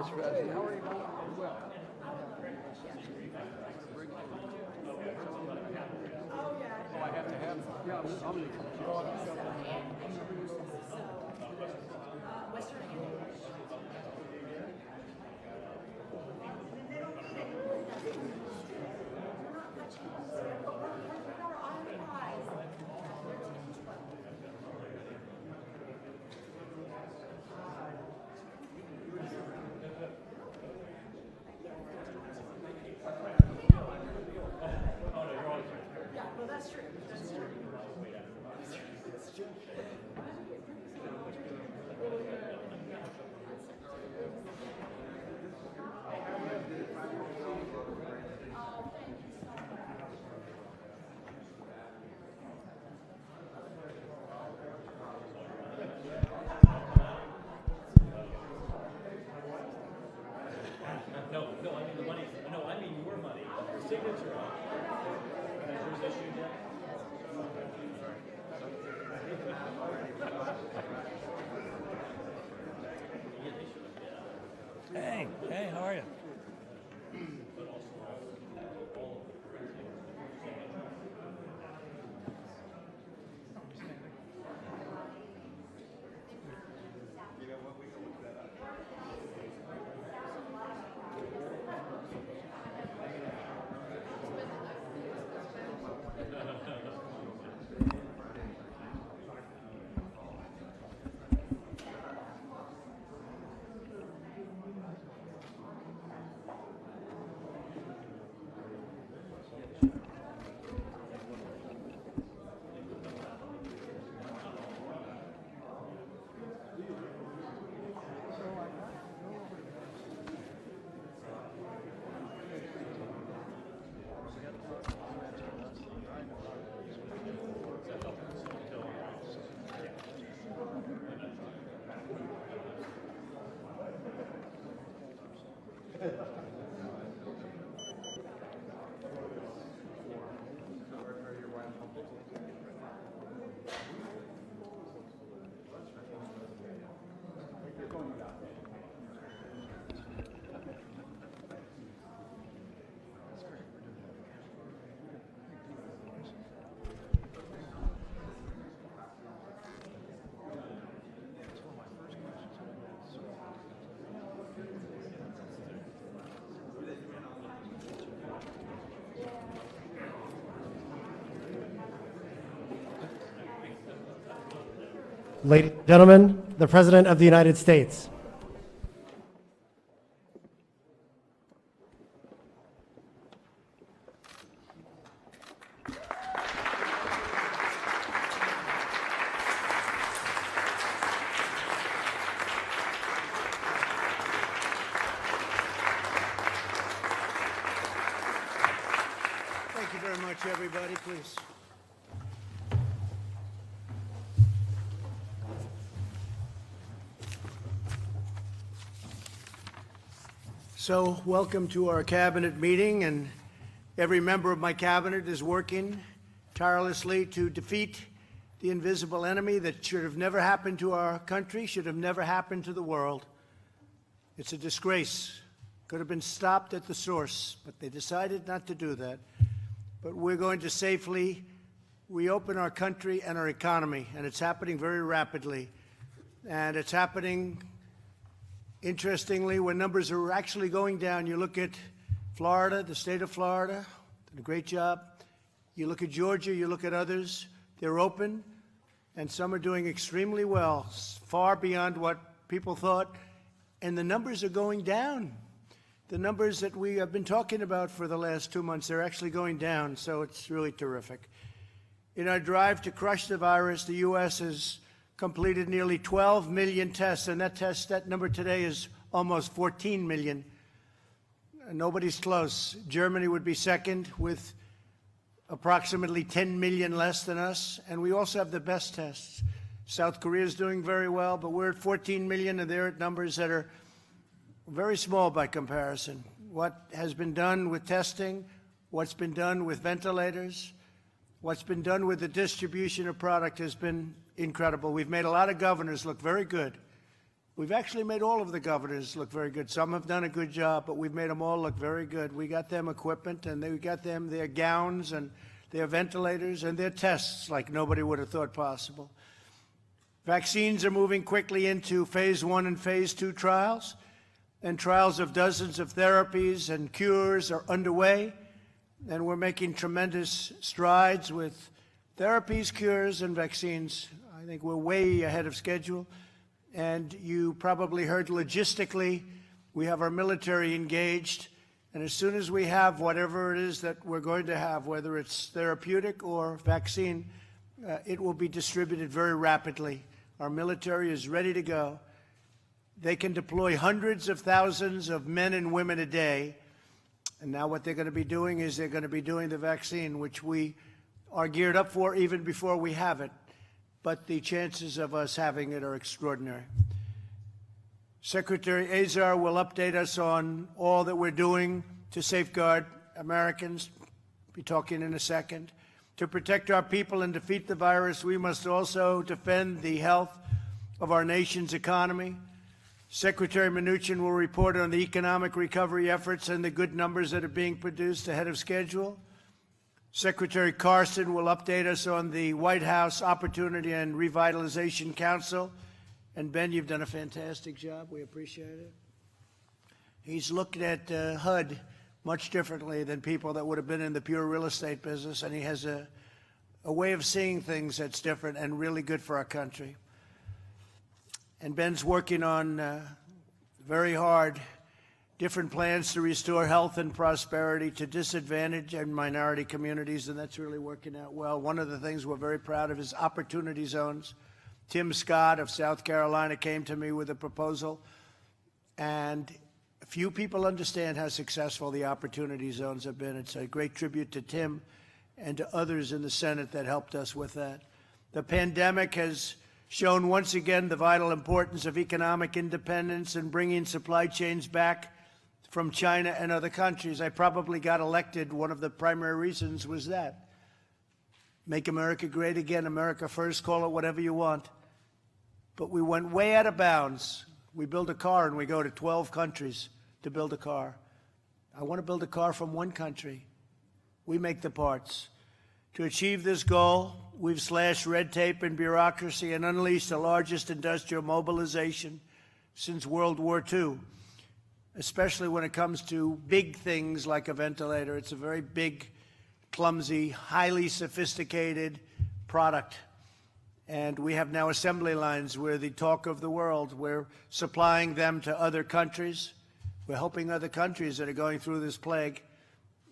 Vice President. How are you? Well. Oh, I have to have it. Yeah, I'm going to. Hey, how are you? Ladies and gentlemen, the President of the United States. Thank you very much, everybody. Please. So, welcome to our cabinet meeting, and every member of my cabinet is working tirelessly to defeat the invisible enemy that should have never happened to our country, should have never happened to the world. It's a disgrace. Could have been stopped at the source, but they decided not to do that. But we're going to safely reopen our country and our economy, and it's happening very rapidly. And it's happening, interestingly, when numbers are actually going down. You look at Florida, the state of Florida, did a great job. You look at Georgia, you look at others, they're open, and some are doing extremely well, far beyond what people thought. And the numbers are going down. The numbers that we have been talking about for the last 2 months, they're actually going down, so it's really terrific. In our drive to crush the virus, the U.S. has completed nearly 12 million tests, and that number today is almost 14 million. Nobody's close. Germany would be second with approximately 10 million less than us, and we also have the best tests. South Korea is doing very well, but we're at 14 million, and they're at numbers that are very small by comparison. What has been done with testing, what's been done with ventilators, what's been done with the distribution of product has been incredible. We've made a lot of governors look very good. We've actually made all of the governors look very good. Some have done a good job, but we've made them all look very good. We got them equipment, and we got them their gowns and their ventilators and their tests like nobody would have thought possible. Vaccines are moving quickly into phase 1 and phase 2 trials, and trials of dozens of therapies and cures are underway, and we're making tremendous strides with therapies, cures, and vaccines. I think we're way ahead of schedule, and you probably heard logistically, we have our military engaged, and as soon as we have whatever it is that we're going to have, whether it's therapeutic or vaccine, it will be distributed very rapidly. Our military is ready to go. They can deploy hundreds of thousands of men and women a day. And now what they're going to be doing is they're going to be doing the vaccine, which we are geared up for even before we have it. But the chances of us having it are extraordinary. Secretary Azar will update us on all that we're doing to safeguard Americans. I'll be talking in a second. To protect our people and defeat the virus, we must also defend the health of our nation's economy. Secretary Mnuchin will report on the economic recovery efforts and the good numbers that are being produced ahead of schedule. Secretary Carson will update us on the White House Opportunity and Revitalization Council. And Ben, you've done a fantastic job. We appreciate it. He's looked at HUD much differently than people that would have been in the pure real estate business, and he has a way of seeing things that's different and really good for our country. And Ben's working on very hard different plans to restore health and prosperity to disadvantaged and minority communities, and that's really working out well. One of the things we're very proud of is opportunity zones. Tim Scott of South Carolina came to me with a proposal, and few people understand how successful the opportunity zones have been. It's a great tribute to Tim and to others in the Senate that helped us with that. The pandemic has shown once again the vital importance of economic independence and bringing supply chains back from China and other countries. I probably got elected. One of the primary reasons was that. Make America great again, America first, call it whatever you want. But we went way out of bounds. We build a car and we go to 12 countries to build a car. I want to build a car from one country. We make the parts. To achieve this goal, we've slashed red tape and bureaucracy and unleashed the largest industrial mobilization since World War II, especially when it comes to big things like a ventilator. It's a very big, clumsy, highly sophisticated product. And we have now assembly lines. We're the talk of the world. We're supplying them to other countries. We're helping other countries that are going through this plague,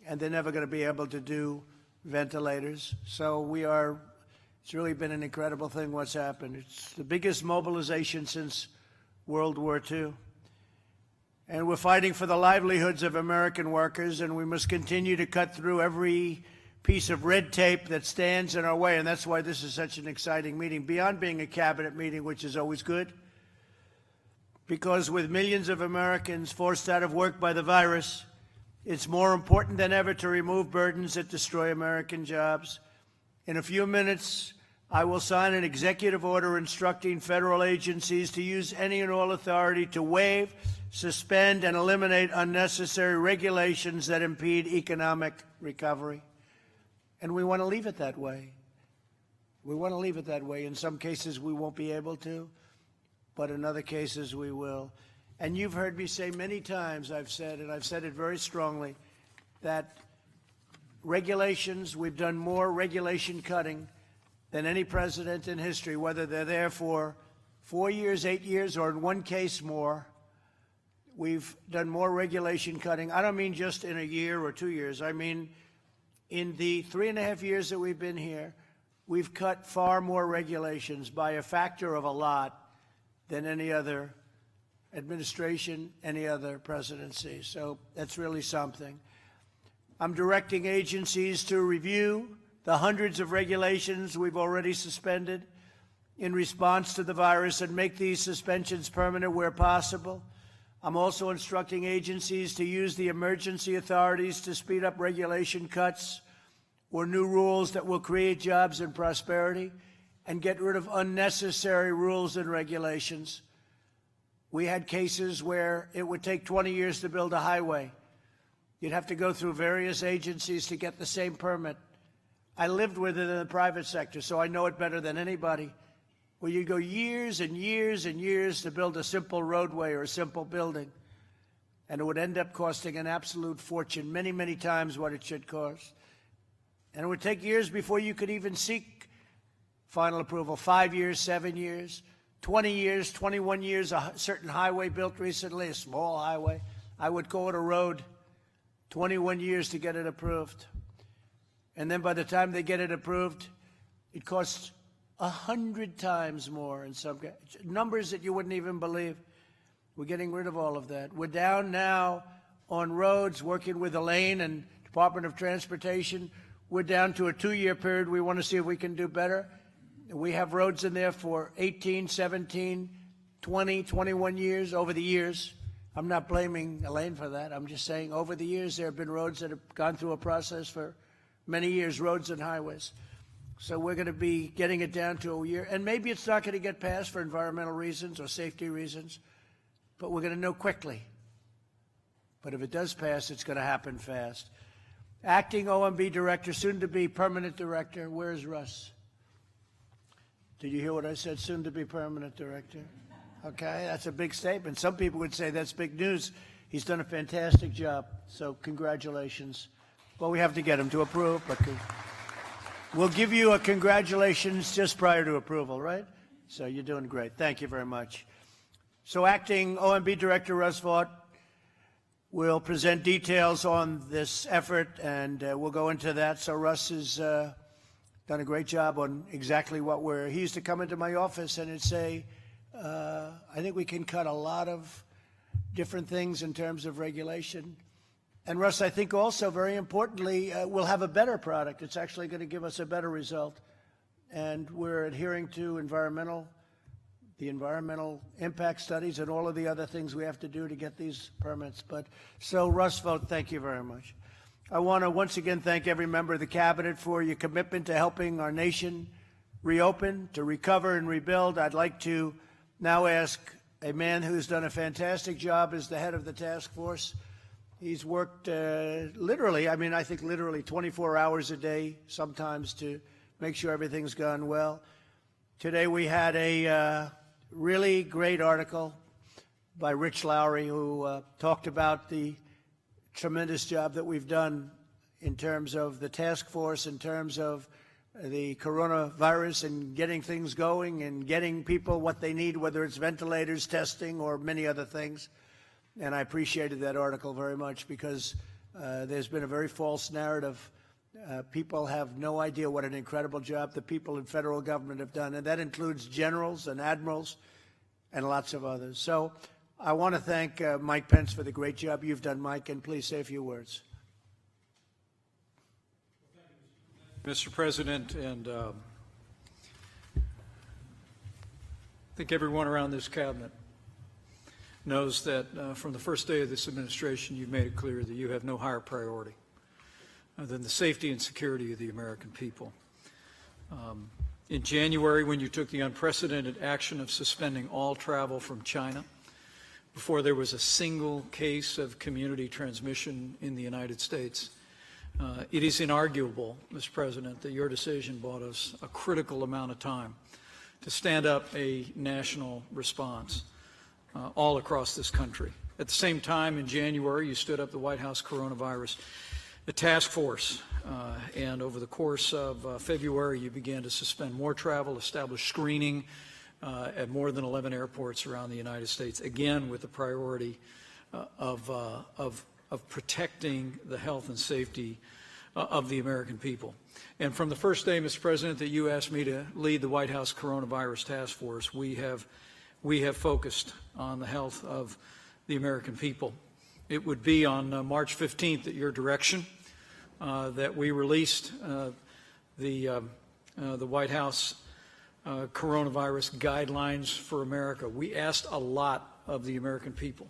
and they're never going to be able to do ventilators. So it's really been an incredible thing what's happened. It's the biggest mobilization since World War II. And we're fighting for the livelihoods of American workers, and we must continue to cut through every piece of red tape that stands in our way, and that's why this is such an exciting meeting, beyond being a cabinet meeting, which is always good, because with millions of Americans forced out of work by the virus, it's more important than ever to remove burdens that destroy American jobs. In a few minutes, I will sign an executive order instructing federal agencies to use any and all authority to waive, suspend, and eliminate unnecessary regulations that impede economic recovery. And we want to leave it that way. We want to leave it that way. In some cases, we won't be able to, but in other cases, we will. And you've heard me say many times, I've said, and I've said it very strongly, that regulations, we've done more regulation cutting than any president in history, whether they're there for 4 years, 8 years, or in one case more. We've done more regulation cutting. I don't mean just in a year or 2 years. I mean in the 3.5 years that we've been here, we've cut far more regulations by a factor of a lot than any other administration, any other presidency. So that's really something. I'm directing agencies to review the hundreds of regulations we've already suspended in response to the virus and make these suspensions permanent where possible. I'm also instructing agencies to use the emergency authorities to speed up regulation cuts or new rules that will create jobs and prosperity and get rid of unnecessary rules and regulations. We had cases where it would take 20 years to build a highway. You'd have to go through various agencies to get the same permit. I lived with it in the private sector, so I know it better than anybody, where you go years and years and years to build a simple roadway or a simple building, and it would end up costing an absolute fortune, many, many times what it should cost. And it would take years before you could even seek final approval, 5 years, 7 years. 20 years, 21 years, a certain highway built recently, a small highway. I would call it a road, 21 years to get it approved. And then by the time they get it approved, it costs 100 times more in some numbers that you wouldn't even believe. We're getting rid of all of that. We're down now on roads, working with Elaine and Department of Transportation. We're down to a 2-year period. We want to see if we can do better. We have roads in there for 18, 17, 20, 21 years, over the years. I'm not blaming Elaine for that. I'm just saying over the years there have been roads that have gone through a process for many years, roads and highways. So we're going to be getting it down to a year. And maybe it's not going to get passed for environmental reasons or safety reasons, but we're going to know quickly. But if it does pass, it's going to happen fast. Acting OMB director, soon to be permanent director. Where's Russ? Did you hear what I said? Soon to be permanent director. Okay, that's a big statement. Some people would say that's big news. He's done a fantastic job, so congratulations. Well, we have to get him to approve, but we'll give you a congratulations just prior to approval, right? So you're doing great. Thank you very much. So acting OMB Director Russ Vought will present details on this effort, and we'll go into that. So Russ has done a great job on exactly what he used to come into my office and he'd say, I think we can cut a lot of different things in terms of regulation. And Russ, I think also very importantly, we'll have a better product. It's actually going to give us a better result. And we're adhering to the environmental impact studies and all of the other things we have to do to get these permits. So Russ Vought, thank you very much. I want to once again thank every member of the Cabinet for your commitment to helping our nation reopen, to recover and rebuild. I'd like to now ask a man who's done a fantastic job as the head of the task force. He's worked literally 24 hours a day sometimes to make sure everything's gone well. Today we had a really great article by Rich Lowry who talked about the tremendous job that we've done in terms of the task force, in terms of the coronavirus and getting things going and getting people what they need, whether it's ventilators, testing, or many other things. And I appreciated that article very much because there's been a very false narrative. People have no idea what an incredible job the people in federal government have done, and that includes generals and admirals and lots of others. So I want to thank Mike Pence for the great job you've done, Mike, and please say a few words. Mr. President, and I think everyone around this cabinet knows that from the first day of this administration, you've made it clear that you have no higher priority than the safety and security of the American people. In January, when you took the unprecedented action of suspending all travel from China, before there was a single case of community transmission in the United States, it is inarguable, Mr. President, that your decision bought us a critical amount of time to stand up a national response all across this country. At the same time, in January, you stood up the White House coronavirus task force, and over the course of February, you began to suspend more travel, establish screening at more than 11 airports around the United States, again with the priority of protecting the health and safety of the American people. And from the first day, Mr. President, that you asked me to lead the White House coronavirus task force, we have focused on the health of the American people. It would be on March 15th at your direction that we released the White House coronavirus guidelines for America. We asked a lot of the American people,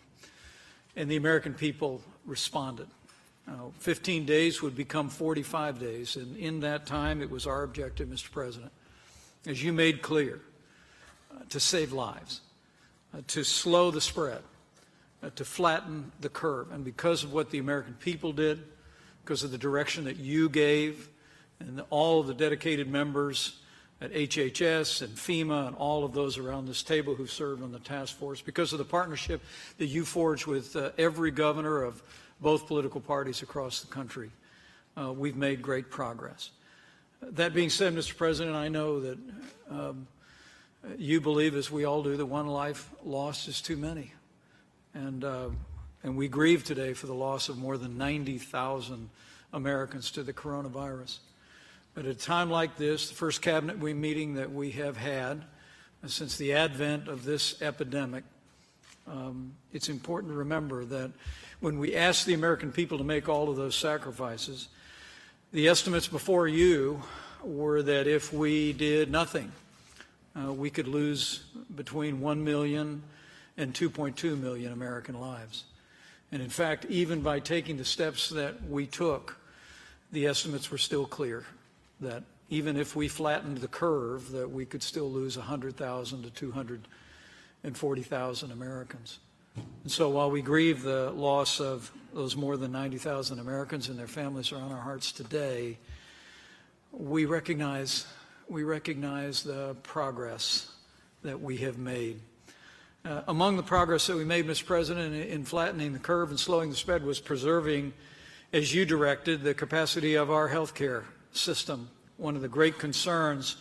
and the American people responded. 15 days would become 45 days, and in that time, it was our objective, Mr. President, as you made clear, to save lives, to slow the spread, to flatten the curve. And because of what the American people did, because of the direction that you gave, and all of the dedicated members at HHS and FEMA and all of those around this table who served on the task force, because of the partnership that you forged with every governor of both political parties across the country, we've made great progress. That being said, Mr. President, I know that you believe, as we all do, that one life lost is too many. And we grieve today for the loss of more than 90,000 Americans to the coronavirus. But at a time like this, the first cabinet meeting that we have had since the advent of this epidemic, it's important to remember that when we asked the American people to make all of those sacrifices, the estimates before you were that if we did nothing, we could lose between 1 million and 2.2 million American lives. And in fact, even by taking the steps that we took, the estimates were still clear that even if we flattened the curve, that we could still lose 100,000 to 240,000 Americans. And so while we grieve the loss of those more than 90,000 Americans and their families are on our hearts today, we recognize the progress that we have made. Among the progress that we made, Mr. President, in flattening the curve and slowing the spread was preserving, as you directed, the capacity of our health care system. One of the great concerns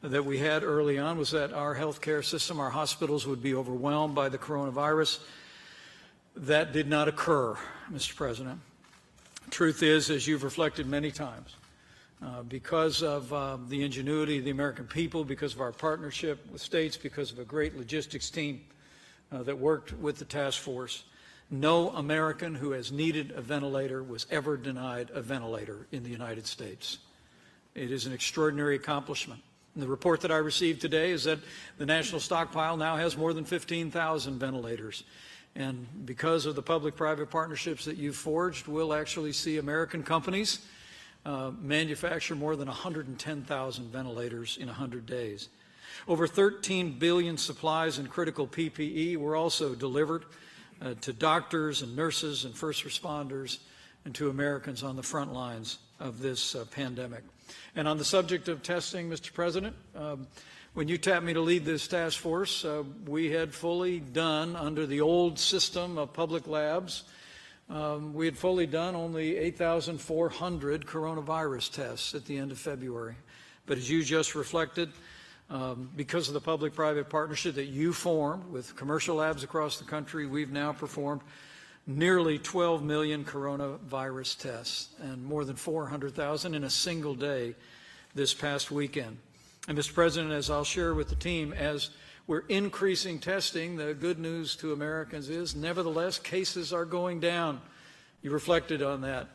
that we had early on was that our health care system, our hospitals, would be overwhelmed by the coronavirus. That did not occur, Mr. President. Truth is, as you've reflected many times, because of the ingenuity of the American people, because of our partnership with states, because of a great logistics team that worked with the task force, no American who has needed a ventilator was ever denied a ventilator in the United States. It is an extraordinary accomplishment. And the report that I received today is that the national stockpile now has more than 15,000 ventilators. And because of the public-private partnerships that you've forged, we'll actually see American companies manufacture more than 110,000 ventilators in 100 days. Over 13 billion supplies and critical PPE were also delivered to doctors and nurses and first responders and to Americans on the front lines of this pandemic. And on the subject of testing, Mr. President, when you tapped me to lead this task force, we had fully done, under the old system of public labs, we had fully done only 8,400 coronavirus tests at the end of February. But as you just reflected, because of the public-private partnership that you formed with commercial labs across the country, we've now performed nearly 12 million coronavirus tests and more than 400,000 in a single day this past weekend. And Mr. President, as I'll share with the team, as we're increasing testing, the good news to Americans is, nevertheless, cases are going down. You reflected on that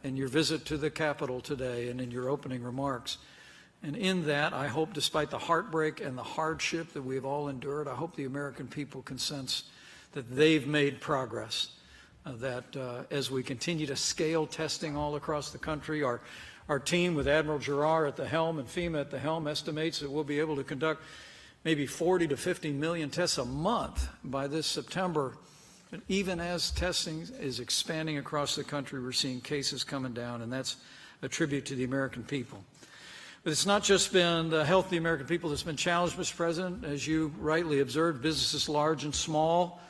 in your visit to the Capitol today and in your opening remarks. And in that, I hope, despite the heartbreak and the hardship that we've all endured, I hope the American people can sense that they've made progress, that as we continue to scale testing all across the country, our team with Admiral Giroir at the helm and FEMA at the helm estimates that we'll be able to conduct maybe 40 to 50 million tests a month by this September. But even as testing is expanding across the country, we're seeing cases coming down, and that's a tribute to the American people. But it's not just been the health of the American people that's been challenged, Mr. President. As you rightly observed, businesses large and small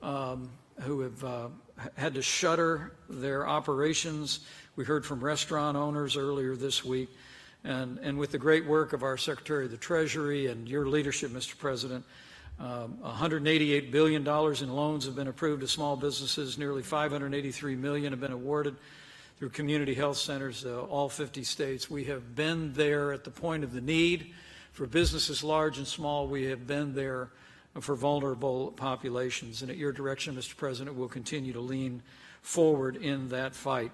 who have had to shutter their operations. We heard from restaurant owners earlier this week. And with the great work of our Secretary of the Treasury and your leadership, Mr. President, $188 billion in loans have been approved to small businesses. Nearly $583 million have been awarded through community health centers, all 50 states. We have been there at the point of the need for businesses large and small. We have been there for vulnerable populations. And at your direction, Mr. President, we'll continue to lean forward in that fight.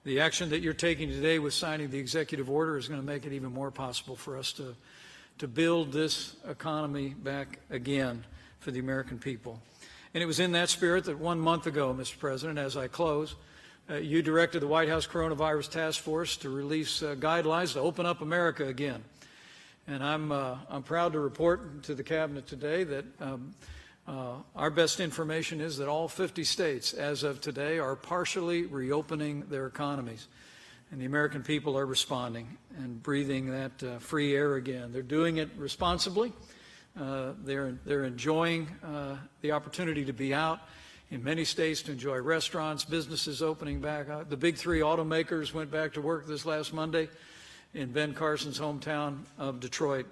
The action that you're taking today with signing the executive order is going to make it even more possible for us to build this economy back again for the American people. And it was in that spirit that 1 month ago, Mr. President, as I close, you directed the White House Coronavirus Task Force to release guidelines to open up America again. And I'm proud to report to the Cabinet today that Our best information is that all 50 states, as of today, are partially reopening their economies. And the American people are responding and breathing that free air again. They're doing it responsibly. They're enjoying the opportunity to be out in many states, to enjoy restaurants, businesses opening back up. The big three automakers went back to work this last Monday in Ben Carson's hometown of Detroit.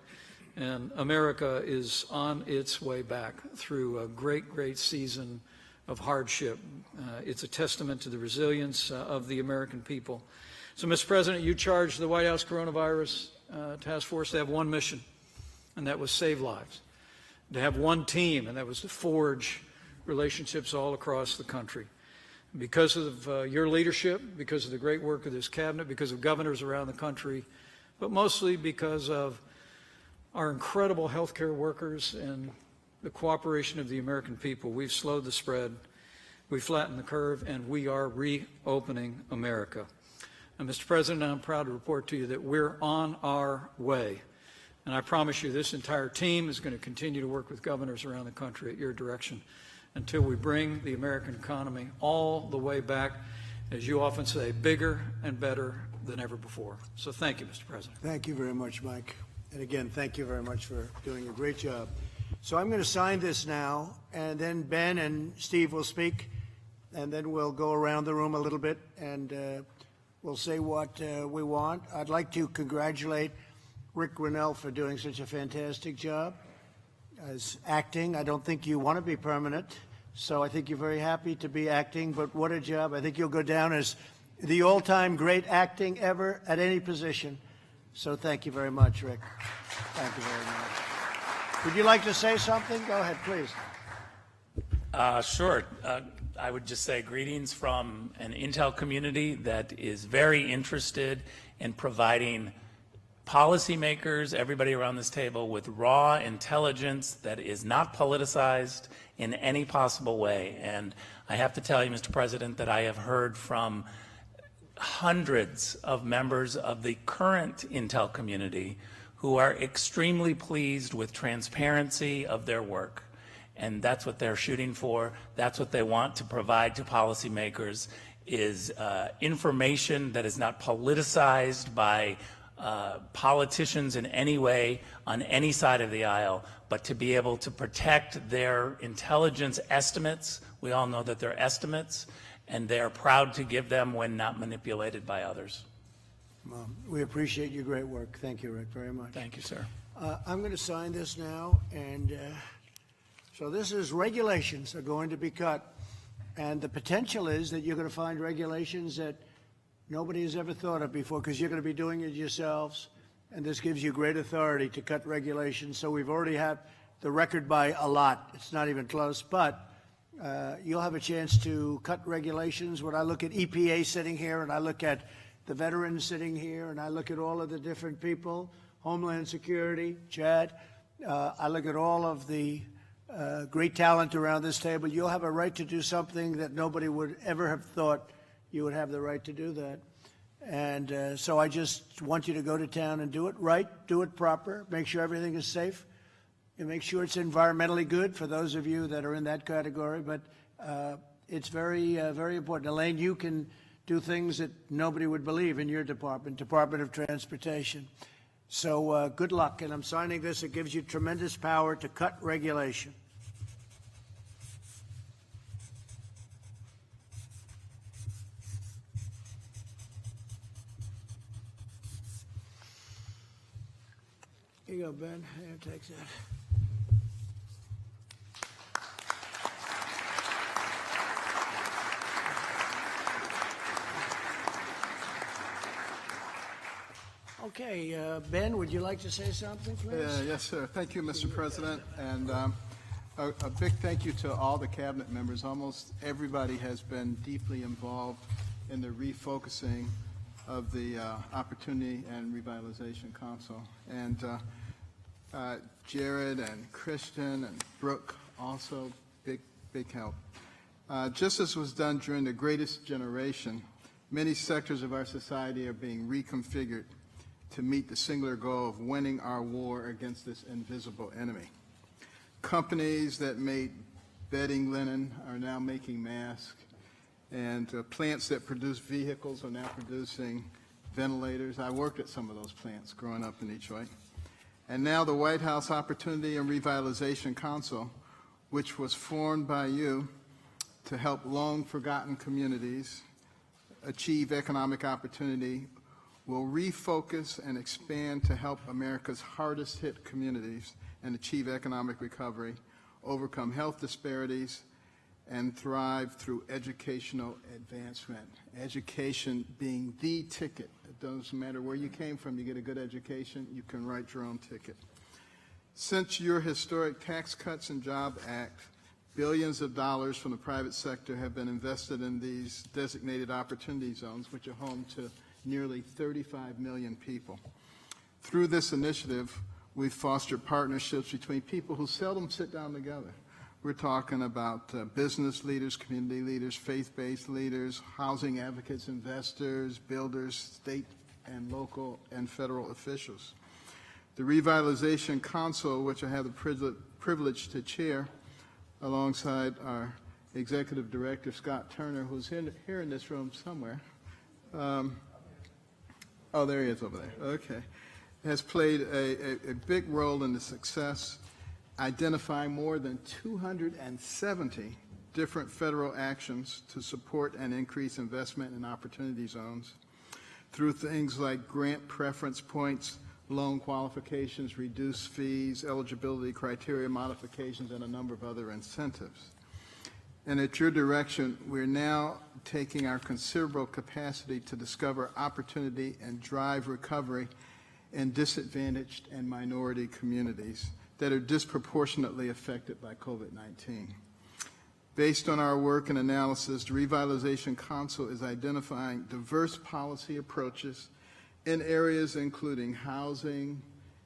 And America is on its way back through a great, great season of hardship. It's a testament to the resilience of the American people. So, Mr. President, you charged the White House Coronavirus Task Force to have one mission, and that was save lives. To have one team, and that was to forge relationships all across the country. Because of your leadership, because of the great work of this cabinet, because of governors around the country, but mostly because of our incredible healthcare workers and the cooperation of the American people, we've slowed the spread, we've flattened the curve, and we are reopening America. And Mr. President, I'm proud to report to you that we're on our way. And I promise you this entire team is going to continue to work with governors around the country at your direction until we bring the American economy all the way back, as you often say, bigger and better than ever before. So thank you, Mr. President. Thank you very much, Mike. And again, thank you very much for doing a great job. So I'm going to sign this now, and then Ben and Steve will speak, and then we'll go around the room a little bit, and we'll say what we want. I'd like to congratulate Rick Grinnell for doing such a fantastic job as acting. I don't think you want to be permanent, so I think you're very happy to be acting, but what a job. I think you'll go down as the all-time great acting ever at any position. So thank you very much, Rick. Thank you very much. Would you like to say something? Go ahead, please. Sure. I would just say greetings from an intel community that is very interested in providing policymakers, everybody around this table, with raw intelligence that is not politicized in any possible way. And I have to tell you, Mr. President, that I have heard from hundreds of members of the current intel community who are extremely pleased with transparency of their work. And that's what they're shooting for. That's what they want to provide to policymakers, is information that is not politicized by politicians in any way on any side of the aisle, but to be able to protect their intelligence estimates. We all know that they're estimates, and they are proud to give them when not manipulated by others. Well, we appreciate your great work. Thank you, Rick, very much. Thank you, sir. I'm going to sign this now, and so this is regulations are going to be cut, and the potential is that you're going to find regulations that nobody has ever thought of before, because you're going to be doing it yourselves, and this gives you great authority to cut regulations. So we've already had the record by a lot. It's not even close, but you'll have a chance to cut regulations. When I look at EPA sitting here, and I look at the veterans sitting here, and I look at all of the different people, Homeland Security, Chad, I look at all of the great talent around this table, you'll have a right to do something that nobody would ever have thought you would have the right to do that. And so I just want you to go to town and do it right, do it proper, make sure everything is safe, and make sure it's environmentally good for those of you that are in that category. But it's very, very important. Elaine, you can do things that nobody would believe in your department, Department of Transportation. So good luck. And I'm signing this. It gives you tremendous power to cut regulation. Here you go, Ben. Here, take that. Okay, Ben, would you like to say something, please? Yes, sir. Thank you, Mr. President. And a big thank you to all the cabinet members. Almost everybody has been deeply involved in the refocusing of the Opportunity and Revitalization Council. And Jared and Christian and Brooke also big help. Just as was done during the greatest generation, many sectors of our society are being reconfigured to meet the singular goal of winning our war against this invisible enemy. companies that made bedding linen are now making masks, and plants that produce vehicles are now producing ventilators. I worked at some of those plants growing up in Detroit. And now the White House Opportunity and Revitalization Council, which was formed by you to help long-forgotten communities achieve economic opportunity, will refocus and expand to help America's hardest-hit communities and achieve economic recovery, overcome health disparities, and thrive through educational advancement. Education being the ticket. It doesn't matter where you came from, you get a good education, you can write your own ticket. Since your historic Tax Cuts and Job Act, billions of dollars from the private sector have been invested in these designated opportunity zones, which are home to nearly 35 million people. Through this initiative, we've fostered partnerships between people who seldom sit down together. We're talking about business leaders, community leaders, faith-based leaders, housing advocates, investors, builders, state and local and federal officials. The Revitalization Council, which I have the privilege to chair, alongside our Executive Director, Scott Turner, who's here in this room somewhere. Oh, there he is over there. Okay. Has played a big role in the success, identifying more than 270 different federal actions to support and increase investment in opportunity zones through things like grant preference points, loan qualifications, reduced fees, eligibility criteria modifications, and a number of other incentives. And at your direction, we're now taking our considerable capacity to discover opportunity and drive recovery in disadvantaged and minority communities that are disproportionately affected by COVID-19. Based on our work and analysis, the Revitalization Council is identifying diverse policy approaches in areas including housing,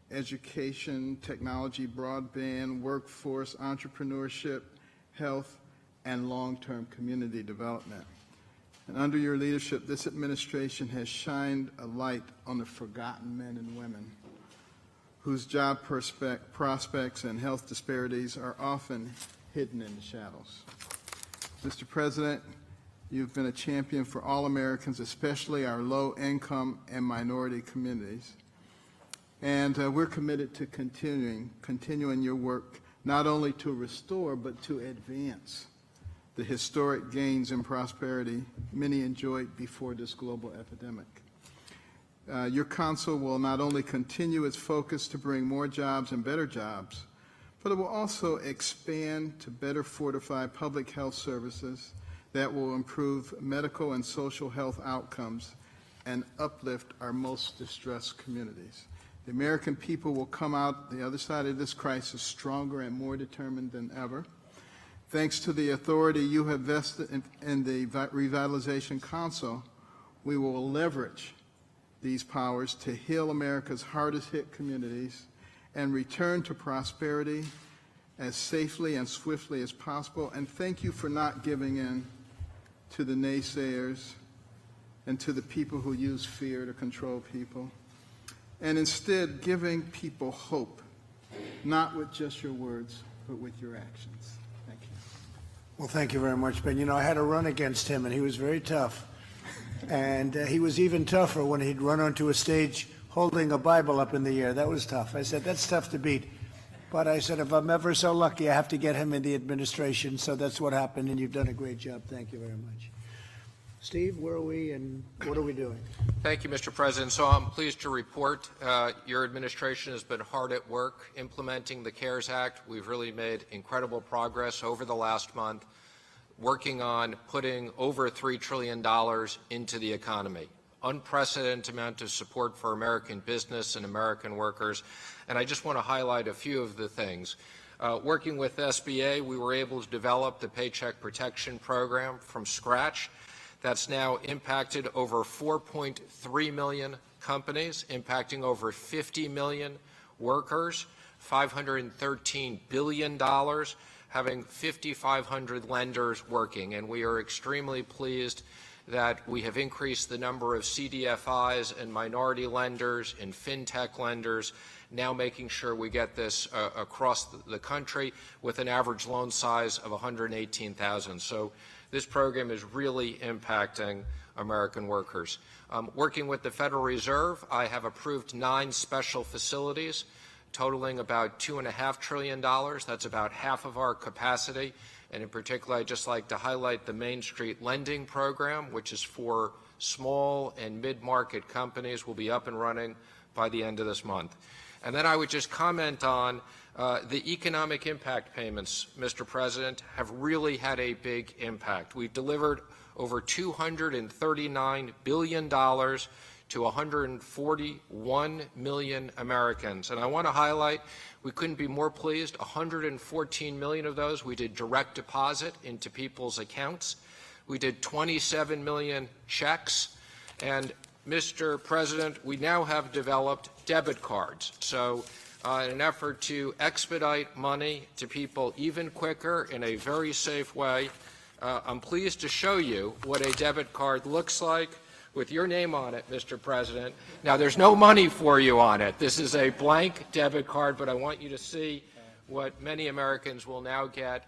education, technology, broadband, workforce, entrepreneurship, health, and long-term community development. And under your leadership, this administration has shined a light on the forgotten men and women whose job prospects and health disparities are often hidden in the shadows. Mr. President, you've been a champion for all Americans, especially our low-income and minority communities. And we're committed to continuing your work, not only to restore, but to advance the historic gains and prosperity many enjoyed before this global epidemic. Your council will not only continue its focus to bring more jobs and better jobs, but it will also expand to better fortify public health services that will improve medical and social health outcomes and uplift our most distressed communities. The American people will come out the other side of this crisis stronger and more determined than ever. Thanks to the authority you have vested in the Revitalization Council, we will leverage these powers to heal America's hardest hit communities and return to prosperity as safely and swiftly as possible. And thank you for not giving in to the naysayers and to the people who use fear to control people, and instead giving people hope, not with just your words, but with your actions. Thank you. Well, thank you very much, Ben. You know, I had a run against him, and he was very tough. And he was even tougher when he'd run onto a stage holding a Bible up in the air. That was tough. I said, that's tough to beat. But I said, if I'm ever so lucky, I have to get him in the administration. So that's what happened, and you've done a great job. Thank you very much. Steve, where are we, and what are we doing? Thank you, Mr. President. So I'm pleased to report your administration has been hard at work implementing the CARES Act. We've really made incredible progress over the last month, working on putting over $3 trillion into the economy. Unprecedented amount of support for American business and American workers. And I just want to highlight a few of the things. Working with SBA, we were able to develop the Paycheck Protection Program from scratch. That's now impacted over 4.3 million companies, impacting over 50 million workers, $513 billion, having 5,500 lenders working. And we are extremely pleased that we have increased the number of CDFIs and minority lenders and fintech lenders, now making sure we get this across the country with an average loan size of $118,000. So this program is really impacting American workers. Working with the Federal Reserve, I have approved 9 special facilities totaling about $2.5 trillion. That's about half of our capacity. And in particular, I'd just like to highlight the Main Street Lending Program, which is for small and mid-market companies, will be up and running by the end of this month. And then I would just comment on the economic impact payments, Mr. President, have really had a big impact. We've delivered over $239 billion to 141 million Americans. And I want to highlight, we couldn't be more pleased, 114 million of those we did direct deposit into people's accounts. We did 27 million checks. And Mr. President, we now have developed debit cards. So in an effort to expedite money to people even quicker in a very safe way, I'm pleased to show you what a debit card looks like with your name on it, Mr. President. Now, there's no money for you on it. This is a blank debit card, but I want you to see what many Americans will now get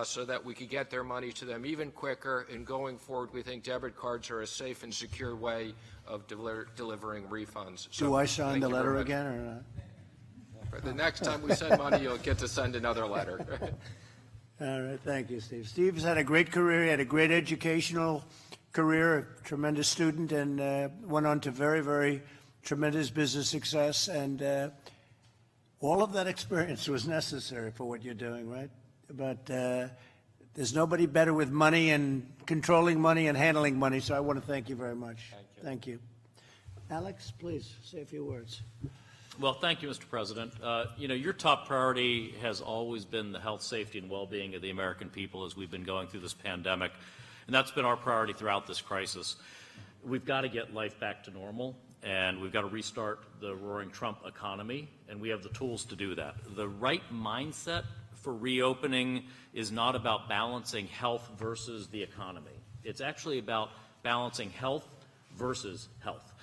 so that we could get their money to them even quicker. And going forward, we think debit cards are a safe and secure way of delivering refunds. So Do I sign the letter again or not? The next time we send money, you'll get to send another letter. All right, thank you, Steve. Steve's had a great career. He had a great educational career, a tremendous student, and went on to very, very tremendous business success. And all of that experience was necessary for what you're doing, right? But there's nobody better with money and controlling money and handling money, so I want to thank you very much. Thank you. Alex, please say a few words. Well, thank you, Mr. President. Your top priority has always been the health, safety, and well-being of the American people as we've been going through this pandemic. And that's been our priority throughout this crisis. We've got to get life back to normal, and we've got to restart the roaring Trump economy, and we have the tools to do that. The right mindset for reopening is not about balancing health versus the economy. It's actually about balancing health versus health.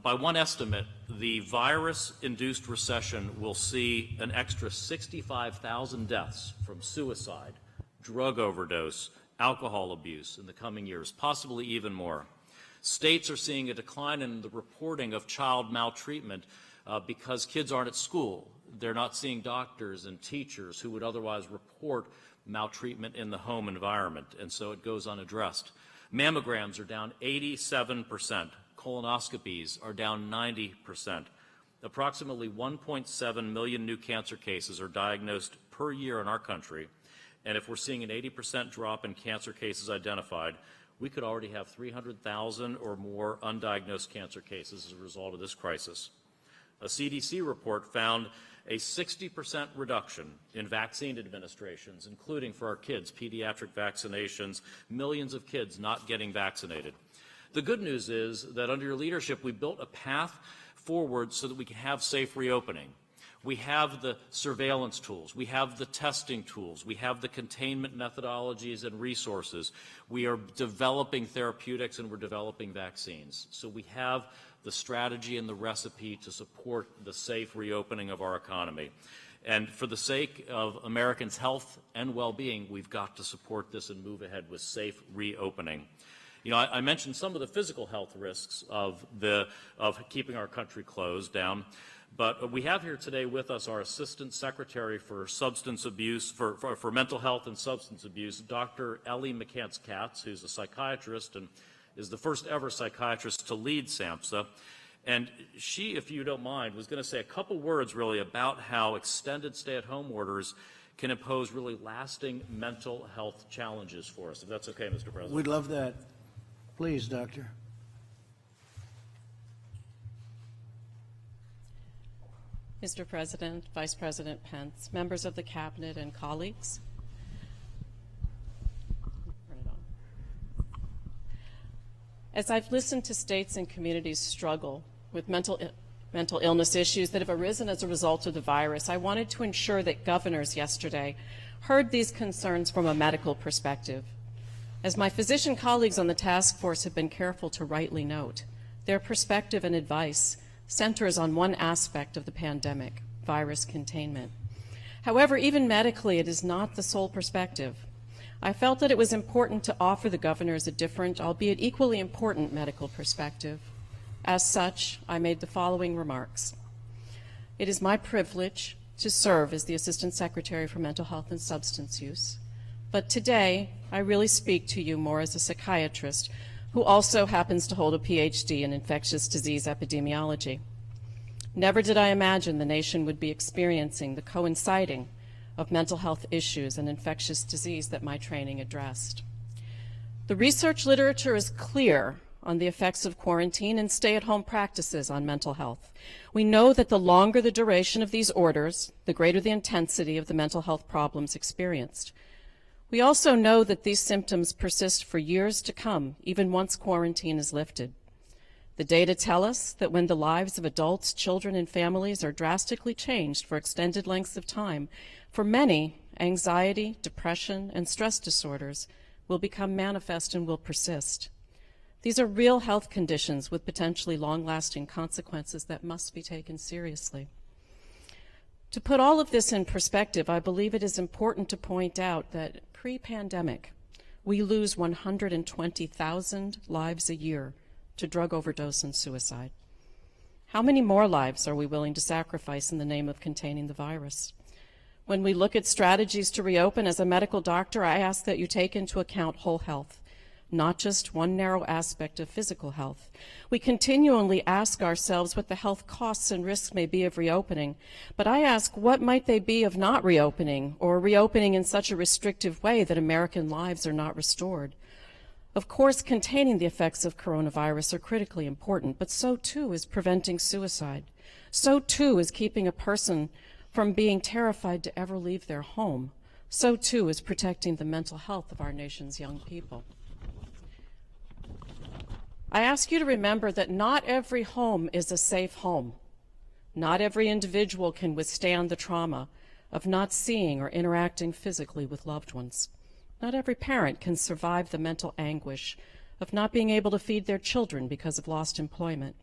By one estimate, the virus-induced recession will see an extra 65,000 deaths from suicide, drug overdose, alcohol abuse in the coming years, possibly even more. States are seeing a decline in the reporting of child maltreatment because kids aren't at school. They're not seeing doctors and teachers who would otherwise report maltreatment in the home environment, and so it goes unaddressed. Mammograms are down 87%. Colonoscopies are down 90%. Approximately 1.7 million new cancer cases are diagnosed per year in our country. And if we're seeing an 80% drop in cancer cases identified, we could already have 300,000 or more undiagnosed cancer cases as a result of this crisis. A CDC report found a 60% reduction in vaccine administrations, including for our kids, pediatric vaccinations, millions of kids not getting vaccinated. The good news is that under your leadership, we built a path forward so that we can have safe reopening. We have the surveillance tools. We have the testing tools. We have the containment methodologies and resources. We are developing therapeutics and we're developing vaccines. So we have the strategy and the recipe to support the safe reopening of our economy. And for the sake of Americans' health and well-being, we've got to support this and move ahead with safe reopening. I mentioned some of the physical health risks of keeping our country closed down. But we have here today with us our Assistant Secretary for Substance Abuse, for Mental Health and Substance Abuse, Dr. Ellie McCants-Katz, who's a psychiatrist and is the first ever psychiatrist to lead SAMHSA. And she, if you don't mind, was going to say a couple words really about how extended stay-at-home orders can impose really lasting mental health challenges for us, if that's okay, Mr. President. We'd love that. Please, Doctor. Mr. President, Vice President Pence, members of the Cabinet, and colleagues. Turn it on. As I've listened to states and communities struggle with mental illness issues that have arisen as a result of the virus, I wanted to ensure that governors yesterday heard these concerns from a medical perspective. As my physician colleagues on the task force have been careful to rightly note, their perspective and advice centers on one aspect of the pandemic, virus containment. However, even medically, it is not the sole perspective. I felt that it was important to offer the governors a different, albeit equally important, medical perspective. As such, I made the following remarks. It is my privilege to serve as the Assistant Secretary for Mental Health and Substance Use, but today I really speak to you more as a psychiatrist who also happens to hold a PhD in infectious disease epidemiology. Never did I imagine the nation would be experiencing the coinciding of mental health issues and infectious disease that my training addressed. The research literature is clear on the effects of quarantine and stay-at-home practices on mental health. We know that the longer the duration of these orders, the greater the intensity of the mental health problems experienced. We also know that these symptoms persist for years to come, even once quarantine is lifted. The data tell us that when the lives of adults, children, and families are drastically changed for extended lengths of time, for many, anxiety, depression, and stress disorders will become manifest and will persist. These are real health conditions with potentially long-lasting consequences that must be taken seriously. To put all of this in perspective, I believe it is important to point out that pre-pandemic, we lose 120,000 lives a year to drug overdose and suicide. How many more lives are we willing to sacrifice in the name of containing the virus? When we look at strategies to reopen, as a medical doctor, I ask that you take into account whole health, not just one narrow aspect of physical health. We continually ask ourselves what the health costs and risks may be of reopening, but I ask what might they be of not reopening, or reopening in such a restrictive way that American lives are not restored. Of course, containing the effects of coronavirus are critically important, but so too is preventing suicide. So too is keeping a person from being terrified to ever leave their home. So too is protecting the mental health of our nation's young people. I ask you to remember that not every home is a safe home. Not every individual can withstand the trauma of not seeing or interacting physically with loved ones. Not every parent can survive the mental anguish of not being able to feed their children because of lost employment.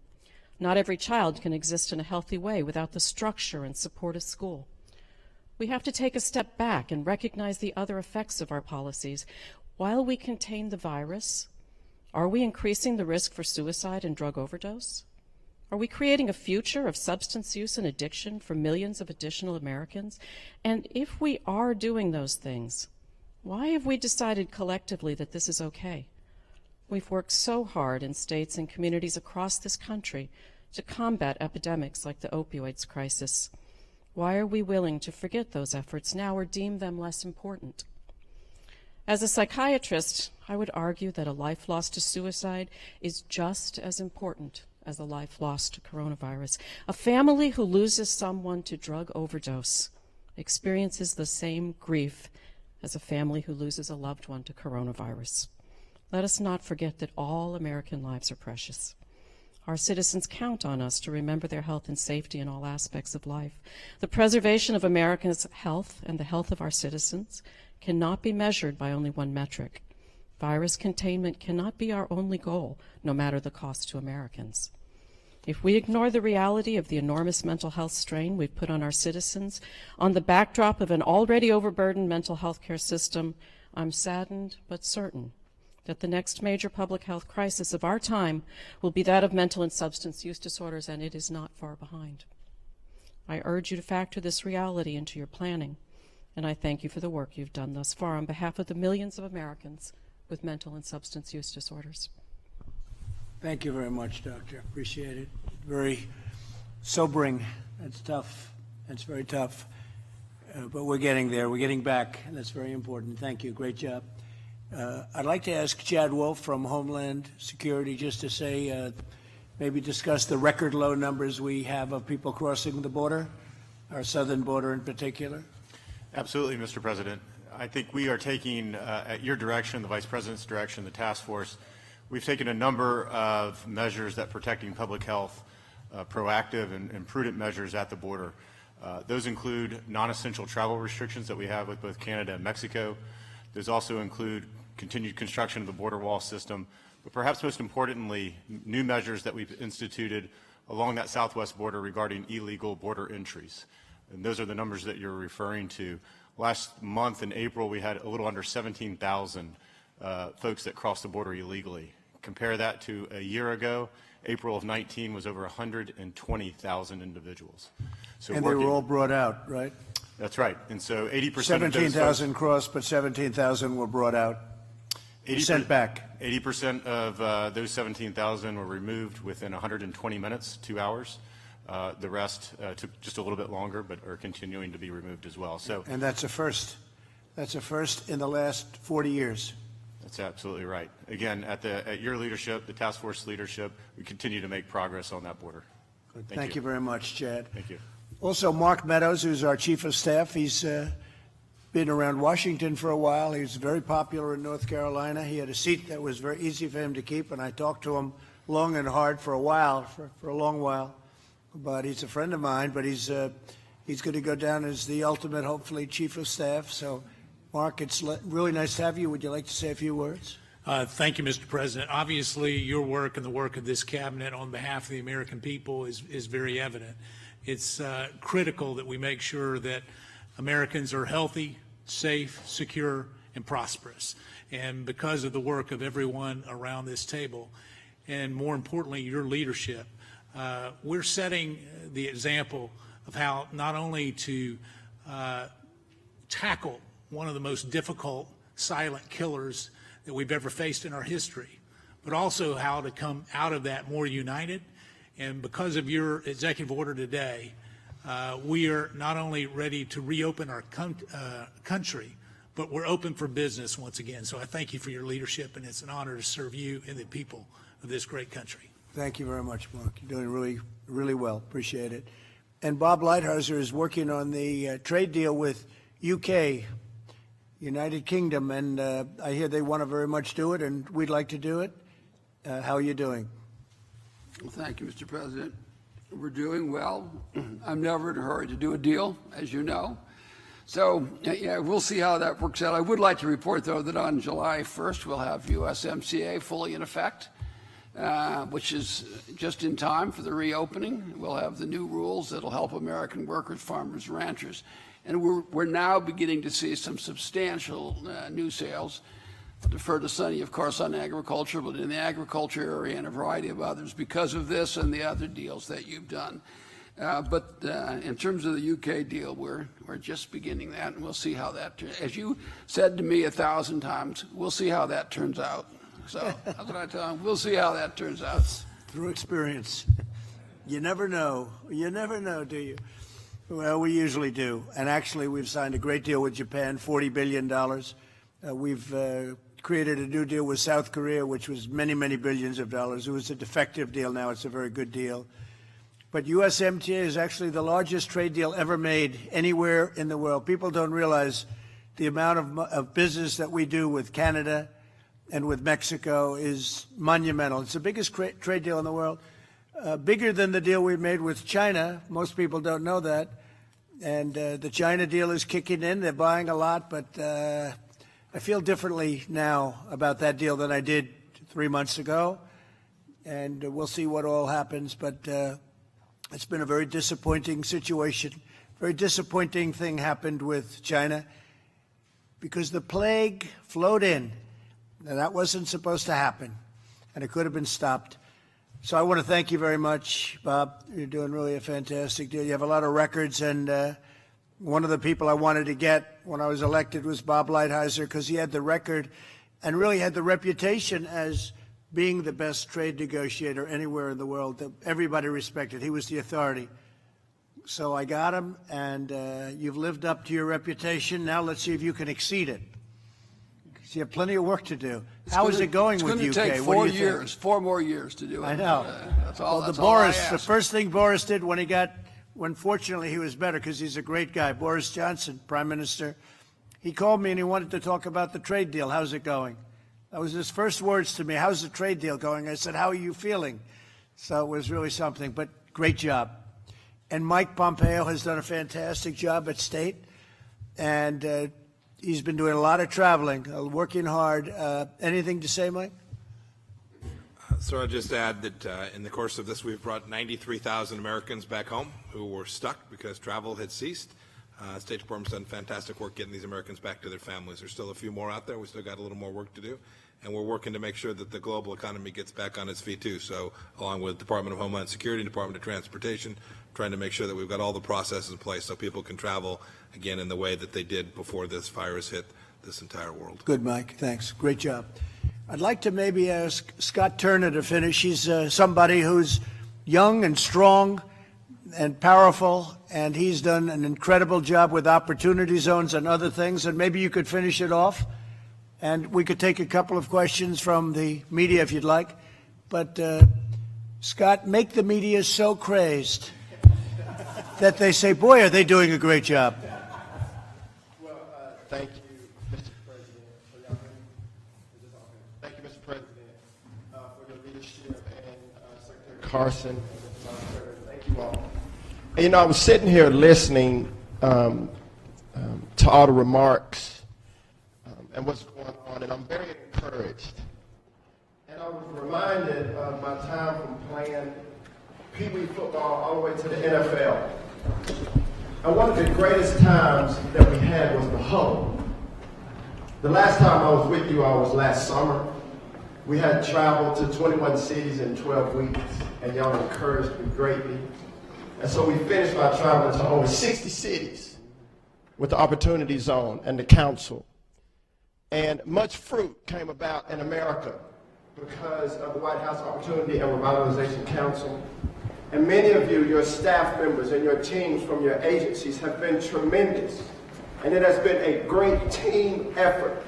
Not every child can exist in a healthy way without the structure and support of school. We have to take a step back and recognize the other effects of our policies. While we contain the virus, are we increasing the risk for suicide and drug overdose? Are we creating a future of substance use and addiction for millions of additional Americans? And if we are doing those things, why have we decided collectively that this is okay? We've worked so hard in states and communities across this country to combat epidemics like the opioids crisis. Why are we willing to forget those efforts now or deem them less important? As a psychiatrist, I would argue that a life lost to suicide is just as important as a life lost to coronavirus. A family who loses someone to drug overdose experiences the same grief as a family who loses a loved one to coronavirus. Let us not forget that all American lives are precious. Our citizens count on us to remember their health and safety in all aspects of life. The preservation of America's health and the health of our citizens cannot be measured by only one metric. Virus containment cannot be our only goal, no matter the cost to Americans. If we ignore the reality of the enormous mental health strain we've put on our citizens on the backdrop of an already overburdened mental health care system, I'm saddened but certain that the next major public health crisis of our time will be that of mental and substance use disorders, and it is not far behind. I urge you to factor this reality into your planning, and I thank you for the work you've done thus far on behalf of the millions of Americans with mental and substance use disorders. Thank you very much, Doctor. Appreciate it. Very sobering. That's tough. That's very tough. But we're getting there. We're getting back, and that's very important. Thank you. Great job. I'd like to ask Chad Wolf from Homeland Security just to say, maybe discuss the record low numbers we have of people crossing the border, our southern border in particular. Absolutely, Mr. President. I think we are taking, at your direction, the Vice President's direction, the task force, we've taken a number of measures that protecting public health, proactive and prudent measures at the border. Those include non-essential travel restrictions that we have with both Canada and Mexico. Those also include continued construction of the border wall system, but perhaps most importantly, new measures that we've instituted along that southwest border regarding illegal border entries. And those are the numbers that you're referring to. Last month in April, we had a little under 17,000 folks that crossed the border illegally. Compare that to a year ago, April of 19 was over 120,000 individuals. So And they were all brought out, right? That's right. And so 80% of those 17,000 crossed, but 17,000 were brought out, sent back. 80% of those 17,000 were removed within 120 minutes, 2 hours. The rest took just a little bit longer, but are continuing to be removed as well. So, And that's a first. That's a first in the last 40 years. that's absolutely right. Again, at your leadership, the task force leadership, we continue to make progress on that border. Thank you very much, Chad. Thank you. Also, Mark Meadows, who's our chief of staff, he's been around Washington for a while. He was very popular in North Carolina. He had a seat that was very easy for him to keep, and I talked to him long and hard for a while, for a long while. But he's a friend of mine, but he's going to go down as the ultimate, hopefully, chief of staff. So, Mark, it's really nice to have you. Would you like to say a few words? Thank you, Mr. President. Obviously, your work and the work of this cabinet on behalf of the American people is very evident. It's critical that we make sure that Americans are healthy, safe, secure, and prosperous. And because of the work of everyone around this table, and more importantly, your leadership, we're setting the example of how not only to tackle one of the most difficult silent killers that we've ever faced in our history, but also how to come out of that more united. And because of your executive order today, we are not only ready to reopen our country, but we're open for business once again. So I thank you for your leadership, and it's an honor to serve you and the people of this great country. Thank you very much, Mark. You're doing really, really well. Appreciate it. And Bob Lighthizer is working on the trade deal with UK, United Kingdom, and I hear they want to very much do it, and we'd like to do it. How are you doing? Well, thank you, Mr. President. We're doing well. I'm never in a hurry to do a deal, as you know. So, yeah, we'll see how that works out. I would like to report, though, that on July 1st, we'll have USMCA fully in effect, which is just in time for the reopening. We'll have the new rules that'll help American workers, farmers, ranchers. And we're now beginning to see some substantial new sales. I'll defer to Sonny, of course, on agriculture, but in the agriculture area and a variety of others because of this and the other deals that you've done. But in terms of the UK deal, we're just beginning that, and we'll see how that turns. As you said to me 1,000 times, we'll see how that turns out. So that's what I tell them. We'll see how that turns out. Through experience. You never know. You never know, do you? Well, we usually do. And actually, we've signed a great deal with Japan, $40 billion. We've created a new deal with South Korea, which was many, many billions of dollars. It was a defective deal. Now it's a very good deal. But USMCA is actually the largest trade deal ever made anywhere in the world. People don't realize the amount of business that we do with Canada and with Mexico is monumental. It's the biggest trade deal in the world, bigger than the deal we made with China. Most people don't know that. And the China deal is kicking in. They're buying a lot, but I feel differently now about that deal than I did 3 months ago. And we'll see what all happens. But it's been a very disappointing situation. Very disappointing thing happened with China because the plague flowed in. Now, that wasn't supposed to happen, and it could have been stopped. So I want to thank you very much, Bob. You're doing really a fantastic deal. You have a lot of records, and one of the people I wanted to get when I was elected was Bob Lighthizer because he had the record and really had the reputation as being the best trade negotiator anywhere in the world that everybody respected. He was the authority. So I got him, and you've lived up to your reputation. Now let's see if you can exceed it. You have plenty of work to do. How is it going with UK? It's going to take 4 years, 4 more years to do it. I know. That's all. Well, That's all I ask. The first thing Boris did when fortunately he was better because he's a great guy, Boris Johnson, Prime Minister, he called me and he wanted to talk about the trade deal. How's it going? That was his first words to me. How's the trade deal going? I said, how are you feeling? So it was really something, but great job. And Mike Pompeo has done a fantastic job at State, and he's been doing a lot of traveling, working hard. Anything to say, Mike? So I'll just add that in the course of this, we've brought 93,000 Americans back home who were stuck because travel had ceased. State Department's done fantastic work getting these Americans back to their families. There's still a few more out there. We still got a little more work to do. And we're working to make sure that the global economy gets back on its feet, too. So along with Department of Homeland Security, Department of Transportation, trying to make sure that we've got all the processes in place so people can travel again in the way that they did before this virus hit this entire world. Good, Mike. Thanks. Great job. I'd like to maybe ask Scott Turner to finish. He's somebody who's young and strong and powerful, and he's done an incredible job with opportunity zones and other things, and maybe you could finish it off, and we could take a couple of questions from the media if you'd like. But, Scott, make the media so crazed that they say, boy, are they doing a great job. Well, thank you, Mr. President. Thank you, Mr. President, for your leadership, and Secretary Carson. Thank you all. And, you know, I was sitting here listening to all the remarks and what's going on, and I'm very encouraged. And I was reminded of my time from playing Pee Wee football all the way to the NFL. And one of the greatest times that we had was the huddle. The last time I was with you all was last summer. We had traveled to 21 cities in 12 weeks, and y'all encouraged me greatly. And so we finished by traveling to over 60 cities with the Opportunity Zone and the Council. And much fruit came about in America because of the White House Opportunity and Revitalization Council. And many of you, your staff members and your teams from your agencies have been tremendous. And it has been a great team effort.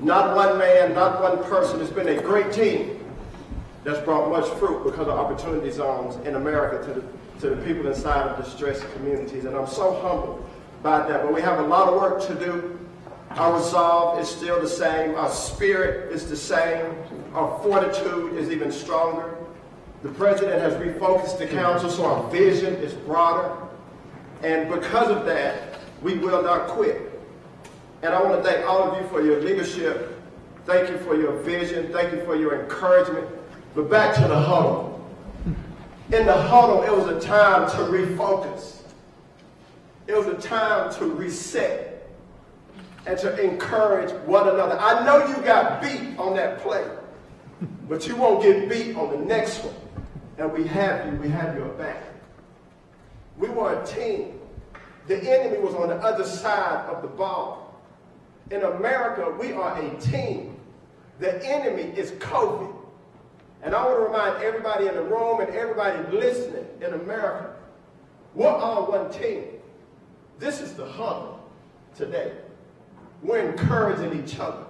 Not one man, not one person. It's been a great team that's brought much fruit because of opportunity zones in America to the people inside of distressed communities. And I'm so humbled by that. But we have a lot of work to do. Our resolve is still the same. Our spirit is the same. Our fortitude is even stronger. The president has refocused the council so our vision is broader. And because of that, we will not quit. And I want to thank all of you for your leadership. Thank you for your vision. Thank you for your encouragement. But back to the huddle. In the huddle, it was a time to refocus. It was a time to reset and to encourage one another. I know you got beat on that play, but you won't get beat on the next one. And we have your back. We were a team. The enemy was on the other side of the ball. In America, we are a team. The enemy is COVID. And I want to remind everybody in the room and everybody listening in America, we're all one team. This is the huddle today. We're encouraging each other.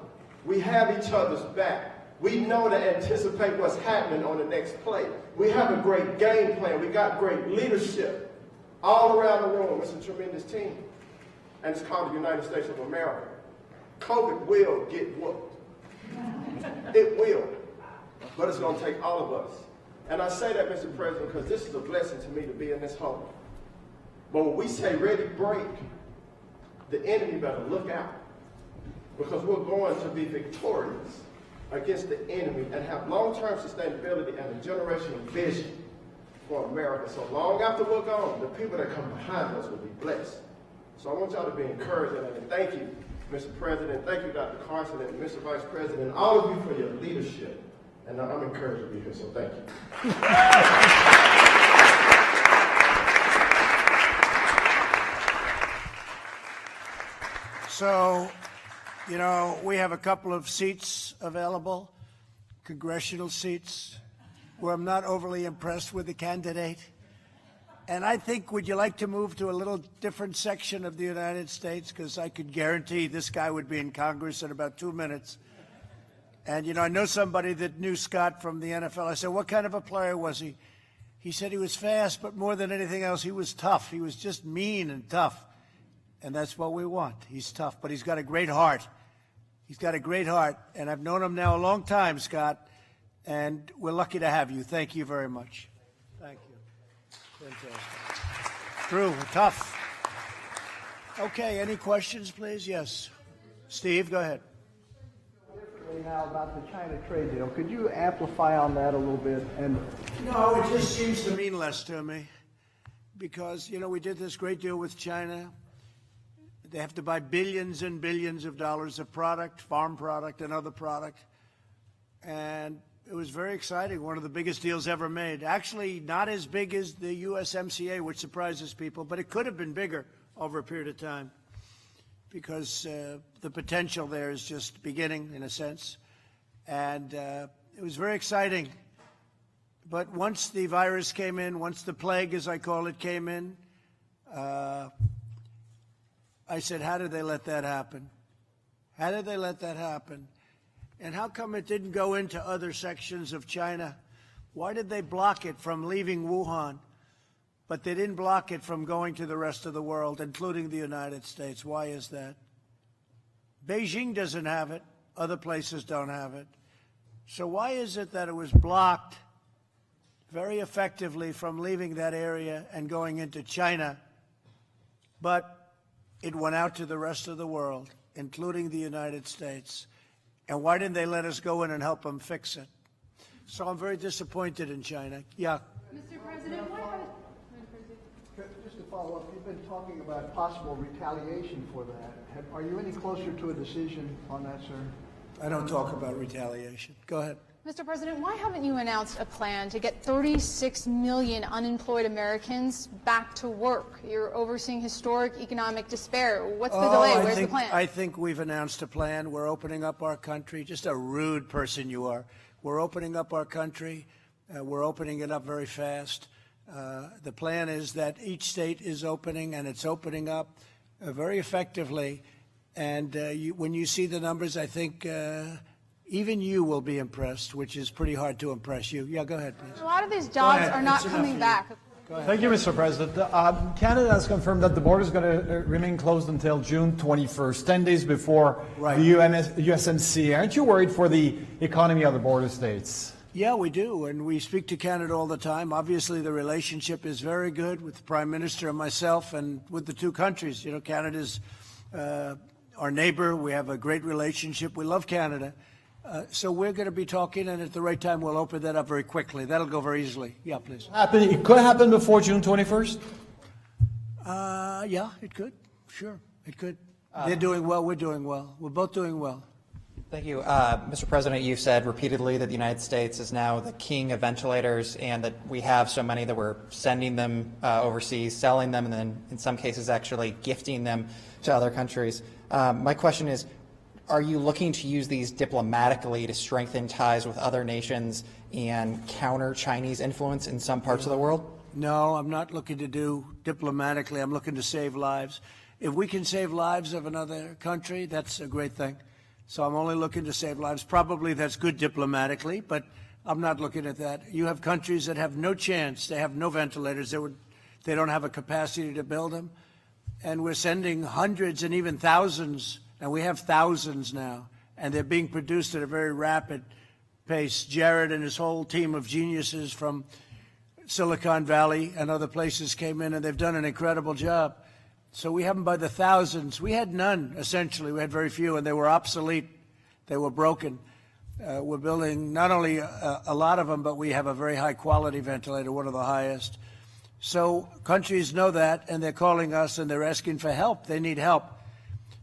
We have each other's back. We know to anticipate what's happening on the next play. We have a great game plan. We got great leadership all around the room. It's a tremendous team. And it's called the United States of America. COVID will get whooped. It will. But it's going to take all of us. And I say that, Mr. President, because this is a blessing to me to be in this huddle. But when we say ready, break, the enemy better look out. Because we're going to be victorious against the enemy and have long-term sustainability and a generational vision for America. So long after we're gone, the people that come behind us will be blessed. So I want y'all to be encouraged, and thank you, Mr. President. Thank you, Dr. Carson, and Mr. Vice President, and all of you for your leadership. And I'm encouraged to be here, so thank you. So, you know, we have a couple of seats available, congressional seats, where I'm not overly impressed with the candidate. And I think, would you like to move to a little different section of the United States? Because I could guarantee this guy would be in Congress in about 2 minutes. And, you know, I know somebody that knew Scott from the NFL. I said, what kind of a player was he? He said he was fast, but more than anything else, he was tough. He was just mean and tough. And that's what we want. He's tough, but he's got a great heart. He's got a great heart. And I've known him now a long time, Scott. And we're lucky to have you. Thank you very much. Thank you. Fantastic. Drew, tough. Okay, any questions, please? Yes. Steve, go ahead. recently now about the China trade deal. Could you amplify on that a little bit? And No, it just seems to mean less to me because, we did this great deal with China. They have to buy billions and billions of dollars of product, farm product and other product. And it was very exciting, one of the biggest deals ever made. Actually, not as big as the USMCA, which surprises people, but it could have been bigger over a period of time because the potential there is just beginning, in a sense. And it was very exciting. But once the virus came in, once the plague, as I call it, came in, I said, how did they let that happen? How did they let that happen? And how come it didn't go into other sections of China? Why did they block it from leaving Wuhan? But they didn't block it from going to the rest of the world, including the United States. Why is that? Beijing doesn't have it. Other places don't have it. So why is it that it was blocked very effectively from leaving that area and going into China, but it went out to the rest of the world, including the United States? And why didn't they let us go in and help them fix it? So I'm very disappointed in China. Yeah. Mr. President, just to follow up, you've been talking about possible retaliation for that. Are you any closer to a decision on that, sir? I don't talk about retaliation. Go ahead. Mr. President, why haven't you announced a plan to get 36 million unemployed Americans back to work? You're overseeing historic economic despair. What's the delay? Where's the plan? I think we've announced a plan. We're opening up our country. Just a rude person you are. We're opening up our country. We're opening it up very fast. The plan is that each state is opening, and it's opening up very effectively. And when you see the numbers, I think even you will be impressed, which is pretty hard to impress you. Yeah, go ahead, please. A lot of these jobs are not coming back. Thank you, Mr. President. Canada has confirmed that the border is going to remain closed until June 21st, 10 days before the USMCA. Aren't you worried for the economy of the border states? Yeah, we do, and we speak to Canada all the time. Obviously, the relationship is very good with the Prime Minister and myself and with the two countries. Canada's our neighbor. We have a great relationship. We love Canada. So we're going to be talking, and at the right time, we'll open that up very quickly. That'll go very easily. Yeah, please. It could happen before June 21st? Yeah, it could. Sure, it could. They're doing well. We're doing well. We're both doing well. Thank you. Mr. President, you've said repeatedly that the United States is now the king of ventilators and that we have so many that we're sending them overseas, selling them, and then in some cases actually gifting them to other countries. My question is, are you looking to use these diplomatically to strengthen ties with other nations and counter Chinese influence in some parts of the world? No, I'm not looking to do diplomatically. I'm looking to save lives. If we can save lives of another country, that's a great thing. So I'm only looking to save lives. Probably that's good diplomatically, but I'm not looking at that. You have countries that have no chance. They have no ventilators. They don't have a capacity to build them. And we're sending hundreds and even thousands, and we have thousands now, and they're being produced at a very rapid pace. Jared and his whole team of geniuses from Silicon Valley and other places came in, and they've done an incredible job. So we have them by the thousands. We had none, essentially. We had very few, and they were obsolete. They were broken. We're building not only a lot of them, but we have a very high-quality ventilator, one of the highest. So countries know that, and they're calling us, and they're asking for help. They need help.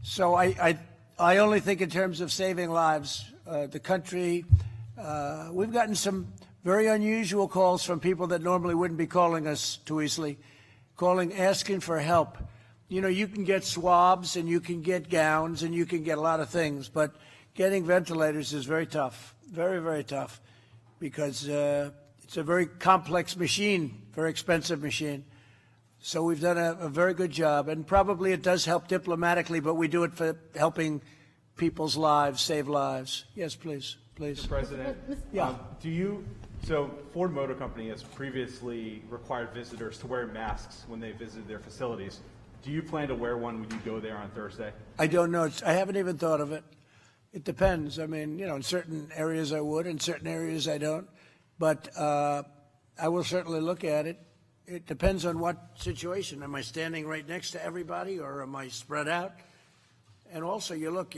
So I only think in terms of saving lives. The country, we've gotten some very unusual calls from people that normally wouldn't be calling us too easily, asking for help. You can get swabs and you can get gowns and you can get a lot of things, but getting ventilators is very tough, very, very tough, because it's a very complex machine, very expensive machine. So we've done a very good job, and probably it does help diplomatically, but we do it for helping people's lives, save lives. Yes, please, please. Mr. President, yeah. So Ford Motor Company has previously required visitors to wear masks when they visit their facilities. Do you plan to wear one when you go there on Thursday? I don't know. I haven't even thought of it. It depends. I mean, in certain areas I would, in certain areas I don't. But I will certainly look at it. It depends on what situation. Am I standing right next to everybody, or am I spread out? And also, you look,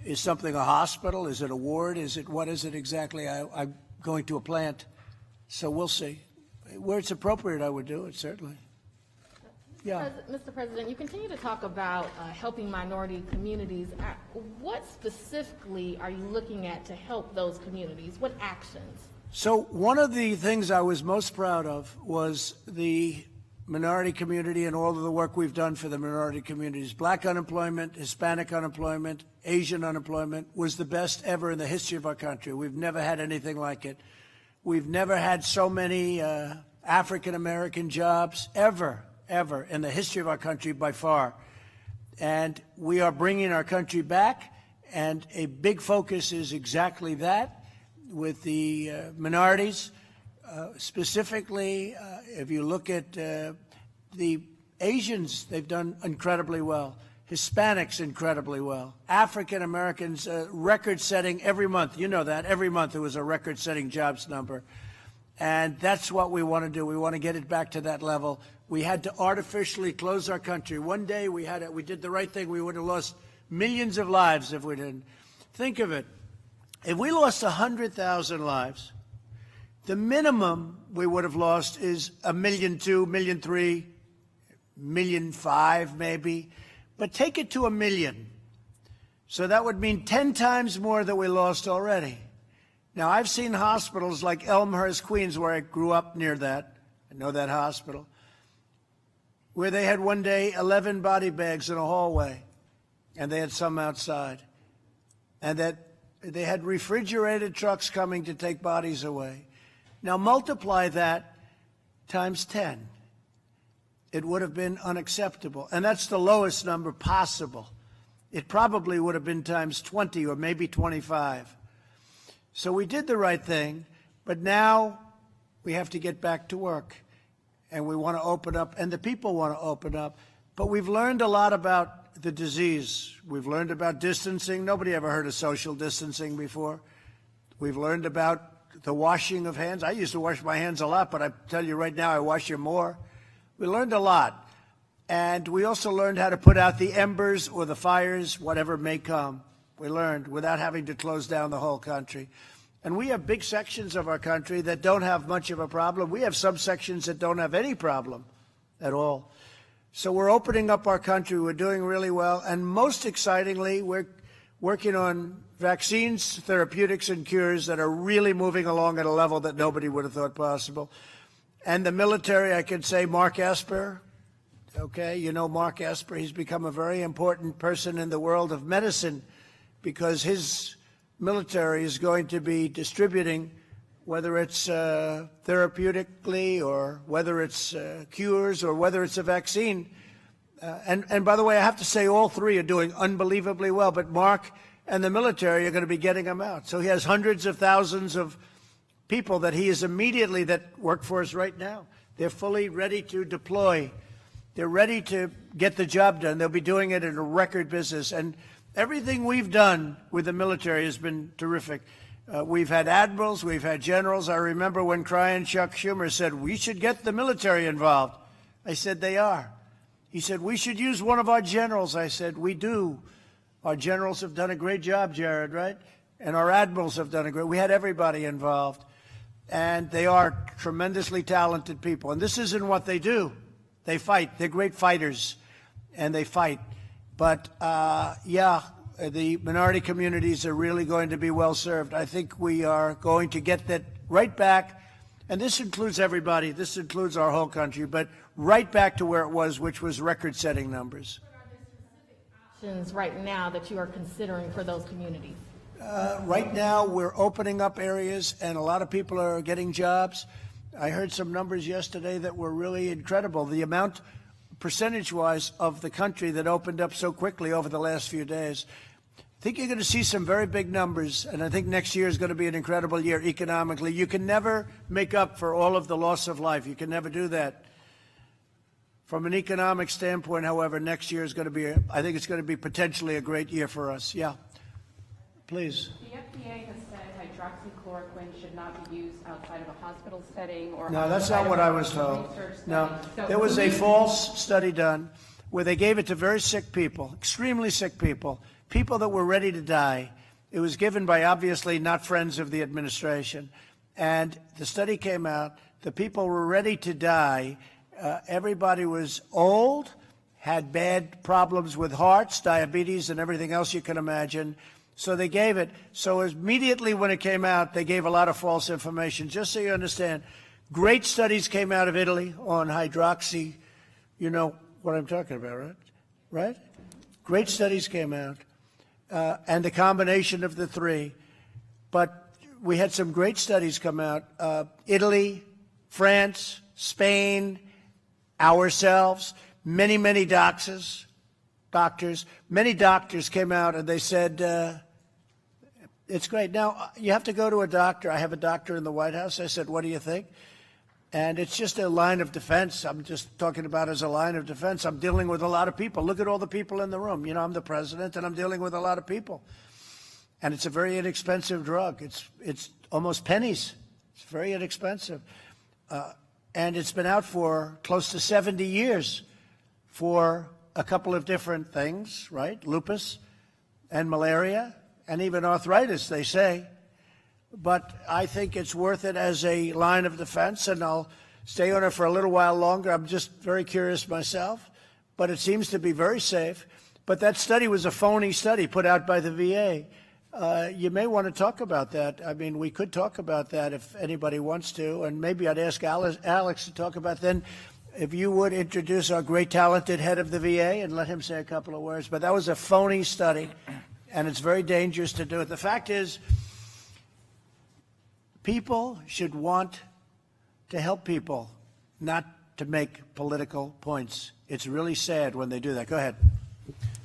Is something a hospital? Is it a ward? What is it exactly? I'm going to a plant, so we'll see. Where it's appropriate, I would do it, certainly. Yeah. Mr. President, you continue to talk about helping minority communities. What specifically are you looking at to help those communities? What actions? So one of the things I was most proud of was the minority community and all of the work we've done for the minority communities. Black unemployment, Hispanic unemployment, Asian unemployment was the best ever in the history of our country. We've never had anything like it. We've never had so many African-American jobs ever in the history of our country by far. And we are bringing our country back, and a big focus is exactly that with the minorities. Specifically, if you look at the Asians, they've done incredibly well. Hispanics, incredibly well. African Americans, record-setting every month. You know that. Every month it was a record-setting jobs number. And that's what we want to do. We want to get it back to that level. We had to artificially close our country. One day we did the right thing. We would have lost millions of lives if we didn't. Think of it. If we lost 100,000 lives, the minimum we would have lost is 1.2 million, 1.3 million, 1.5 million maybe. But take it to 1 million. So that would mean 10 times more than we lost already. Now, I've seen hospitals like Elmhurst, Queens, where I grew up near that. I know that hospital. Where they had one day 11 body bags in a hallway, and they had some outside. And that they had refrigerated trucks coming to take bodies away. Now, multiply that times 10. It would have been unacceptable. And that's the lowest number possible. It probably would have been times 20 or maybe 25. So we did the right thing, but now we have to get back to work. And we want to open up, and the people want to open up. But we've learned a lot about the disease. We've learned about distancing. Nobody ever heard of social distancing before. We've learned about the washing of hands. I used to wash my hands a lot, but I tell you right now, I wash them more. We learned a lot. And we also learned how to put out the embers or the fires, whatever may come. We learned without having to close down the whole country. And we have big sections of our country that don't have much of a problem. We have some sections that don't have any problem at all. So we're opening up our country. We're doing really well. And most excitingly, we're working on vaccines, therapeutics, and cures that are really moving along at a level that nobody would have thought possible. And the military, I can say Mark Esper. Okay, you know Mark Esper. He's become a very important person in the world of medicine because his military is going to be distributing, whether it's therapeutically or whether it's cures or whether it's a vaccine. And by the way, I have to say all three are doing unbelievably well, but Mark and the military are going to be getting them out. So he has hundreds of thousands of people that he is immediately that work for us right now. They're fully ready to deploy. They're ready to get the job done. They'll be doing it in a record business. And everything we've done with the military has been terrific. We've had admirals, we've had generals. I remember when Chuck Schumer said, we should get the military involved. I said, they are. He said, we should use one of our generals. I said, we do. Our generals have done a great job, Jared, right? And our admirals have done a great. We had everybody involved. And they are tremendously talented people. And this isn't what they do. They fight. They're great fighters, and they fight. But, yeah, the minority communities are really going to be well served. I think we are going to get that right back, and this includes everybody. This includes our whole country, but right back to where it was, which was record-setting numbers. But are there specific options right now that you are considering for those communities? Right now, we're opening up areas, and a lot of people are getting jobs. I heard some numbers yesterday that were really incredible. The amount, percentage-wise, of the country that opened up so quickly over the last few days. I think you're going to see some very big numbers, and I think next year is going to be an incredible year economically. You can never make up for all of the loss of life. You can never do that. From an economic standpoint, however, next year is going to be, I think it's going to be potentially a great year for us. Yeah. Please. The FDA has said hydroxychloroquine should not be used outside of a hospital setting or No, that's not what I was told. No, there was a false study done where they gave it to very sick people, extremely sick people, people that were ready to die. It was given by obviously not friends of the administration. And the study came out. The people were ready to die. Everybody was old, had bad problems with hearts, diabetes, and everything else you can imagine. So they gave it. So immediately when it came out, they gave a lot of false information. Just so you understand, great studies came out of Italy on hydroxy. You know what I'm talking about, right? Right? Great studies came out, and the combination of the three. But we had some great studies come out. Italy, France, Spain, ourselves, many doctors, many doctors came out and they said, it's great. Now, you have to go to a doctor. I have a doctor in the White House. I said, what do you think? And it's just a line of defense. I'm just talking about as a line of defense. I'm dealing with a lot of people. Look at all the people in the room. You know, I'm the president, and I'm dealing with a lot of people. And it's a very inexpensive drug. It's almost pennies. It's very inexpensive. And it's been out for close to 70 years for a couple of different things, right? Lupus and malaria and even arthritis, they say. But I think it's worth it as a line of defense, and I'll stay on it for a little while longer. I'm just very curious myself, but it seems to be very safe. But that study was a phony study put out by the VA. You may want to talk about that. I mean, we could talk about that if anybody wants to, and maybe I'd ask Alex to talk about then. If you would introduce our great talented head of the VA and let him say a couple of words. But that was a phony study, and it's very dangerous to do it. The fact is, people should want to help people, not to make political points. It's really sad when they do that. Go ahead.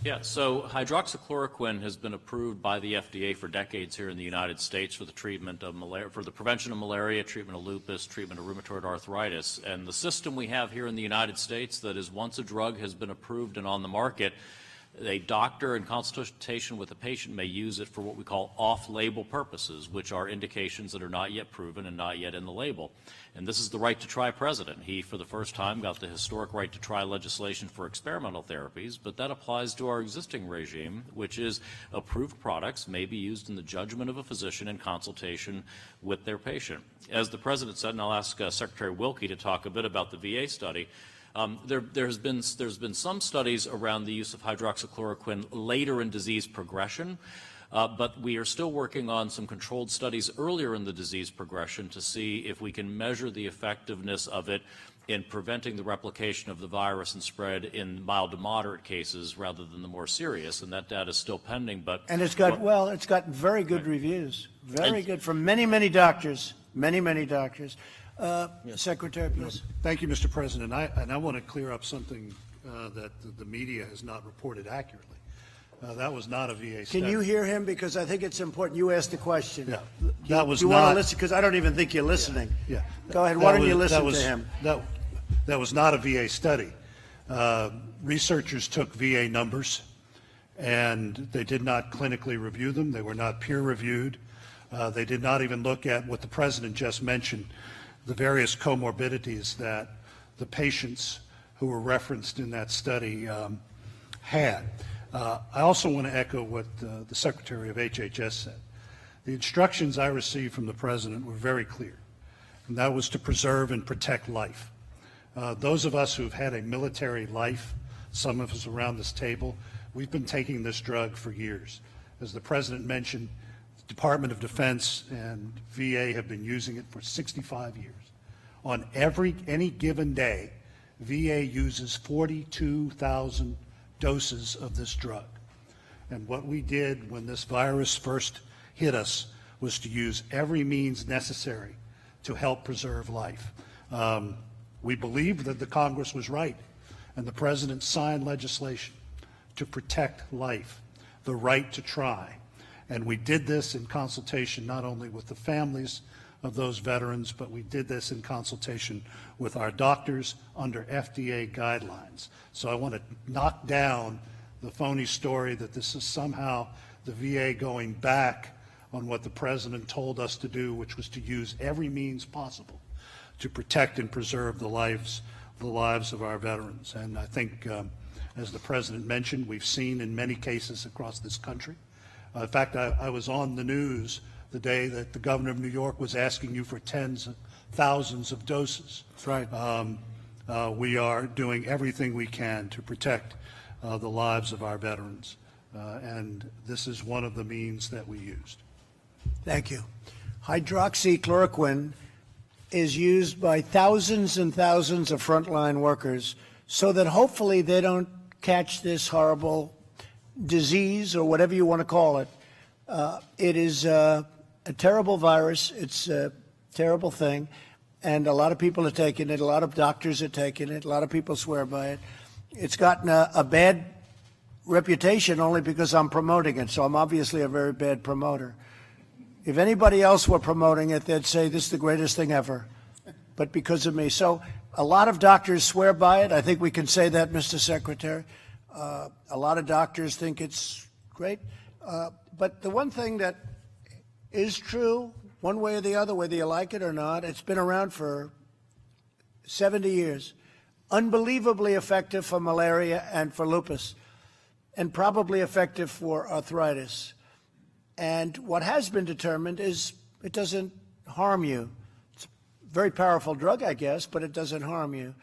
Yeah, so hydroxychloroquine has been approved by the FDA for decades here in the United States for the treatment of malaria, for the prevention of malaria, treatment of lupus, treatment of rheumatoid arthritis. And the system we have here in the United States that is once a drug has been approved and on the market, a doctor in consultation with a patient may use it for what we call off-label purposes, which are indications that are not yet proven and not yet in the label. And this is the right to try president. He, for the first time, got the historic right to try legislation for experimental therapies, but that applies to our existing regime, which is approved products may be used in the judgment of a physician in consultation with their patient. As the president said, and I'll ask Secretary Wilkie to talk a bit about the VA study, there's been some studies around the use of hydroxychloroquine later in disease progression, but we are still working on some controlled studies earlier in the disease progression to see if we can measure the effectiveness of it in preventing the replication of the virus and spread in mild to moderate cases rather than the more serious, and that data is still pending. But it's gotten very good reviews, very good from many doctors, many doctors. Secretary, please. Thank you, Mr. President. I want to clear up something that the media has not reported accurately. That was not a VA study. Can you hear him? Because I think it's important. You asked the question. Yeah, that was you not. Want to listen? Because I don't even think you're listening. Yeah. Go ahead. Why don't you listen to him? That was not a VA study. Researchers took VA numbers, and they did not clinically review them. They were not peer-reviewed. They did not even look at what the president just mentioned, the various comorbidities that the patients who were referenced in that study had. I also want to echo what the Secretary of HHS said. The instructions I received from the President were very clear, and that was to preserve and protect life. Those of us who've had a military life, some of us around this table, we've been taking this drug for years. As the President mentioned, the Department of Defense and VA have been using it for 65 years. On any given day, VA uses 42,000 doses of this drug. And what we did when this virus first hit us was to use every means necessary to help preserve life. We believe that the Congress was right, and the President signed legislation to protect life, the right to try. And we did this in consultation not only with the families of those veterans, but we did this in consultation with our doctors under FDA guidelines. So I want to knock down the phony story that this is somehow the VA going back on what the President told us to do, which was to use every means possible to protect and preserve the lives of our veterans. And I think as the President mentioned, we've seen in many cases across this country. In fact, I was on the news the day that the governor of New York was asking you for tens of thousands of doses. That's right. We are doing everything we can to protect the lives of our veterans, and this is one of the means that we used. Thank you. Hydroxychloroquine is used by thousands and thousands of frontline workers so that hopefully they don't catch this horrible disease or whatever you want to call it. It is a terrible virus. It's a terrible thing. And a lot of people are taking it. A lot of doctors are taking it. A lot of people swear by it. It's gotten a bad reputation only because I'm promoting it. So I'm obviously a very bad promoter. If anybody else were promoting it, they'd say this is the greatest thing ever. But because of me. So a lot of doctors swear by it. I think we can say that, Mr. Secretary. A lot of doctors think it's great. But the one thing that is true, one way or the other, whether you like it or not, it's been around for 70 years. Unbelievably effective for malaria and for lupus, and probably effective for arthritis. And what has been determined is it doesn't harm you. It's a very powerful drug, I guess, but it doesn't harm you.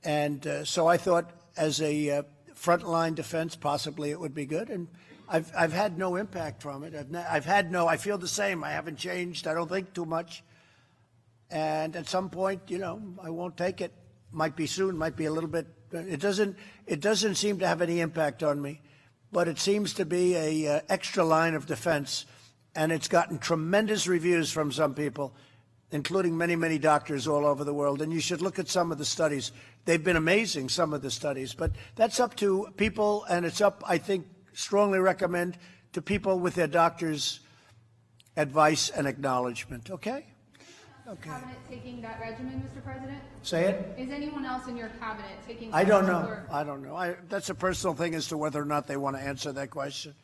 And so I thought as a frontline defense, possibly it would be good. And I've had no impact from it. I feel the same. I haven't changed. I don't think too much. And at some point, I won't take it. Might be soon, might be a little bit. It doesn't seem to have any impact on me. But it seems to be a extra line of defense, and it's gotten tremendous reviews from some people, including many, many doctors all over the world. And you should look at some of the studies. They've been amazing, some of the studies. But that's up to people, and it's up, I think, strongly recommend to people with their doctor's advice and acknowledgement. Okay? Okay. Cabinet taking that regimen, Mr. President? Say it? Is anyone else in your cabinet taking that I don't know. particular- I don't know. That's a personal thing as to whether or not they want to answer that question.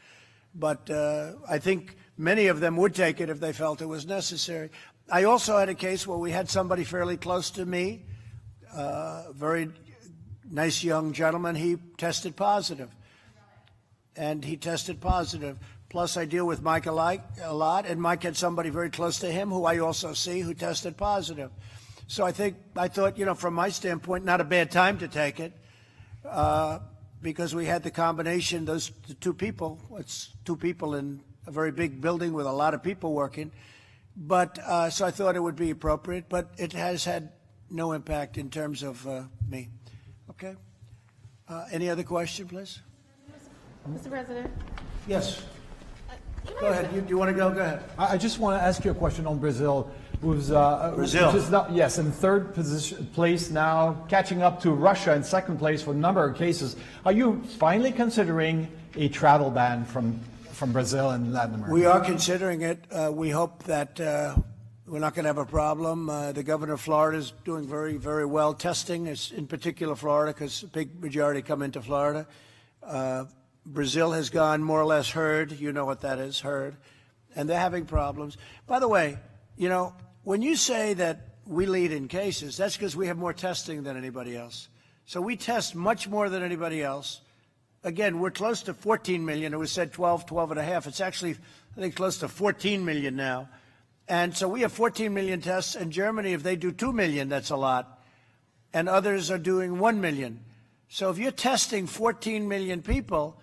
But I think many of them would take it if they felt it was necessary. I also had a case where we had somebody fairly close to me, very nice young gentleman. He tested positive. And he tested positive. Plus, I deal with Mike a lot, and Mike had somebody very close to him who I also see who tested positive. So I thought, from my standpoint, not a bad time to take it, because we had the combination, the two people. It's two people in a very big building with a lot of people working. But so I thought it would be appropriate, but it has had no impact in terms of me. Okay. Any other question, please? Mr. President. Yes. Go ahead. You want to go? Go ahead. I just want to ask you a question on Brazil. Who's Brazil? Which is now, yes, in third place now, catching up to Russia in second place for a number of cases. Are you finally considering a travel ban from Brazil and Latin America? We are considering it. We hope that we're not going to have a problem. The governor of Florida is doing very, very well testing, in particular Florida, because a big majority come into Florida. Brazil has gone more or less herd. You know what that is, herd. And they're having problems. By the way, when you say that we lead in cases, that's because we have more testing than anybody else. So we test much more than anybody else. Again, we're close to 14 million. It was said 12 and a half. It's actually, I think, close to 14 million now. And so we have 14 million tests. In Germany, if they do 2 million, that's a lot. And others are doing 1 million. So if you're testing 14 million people,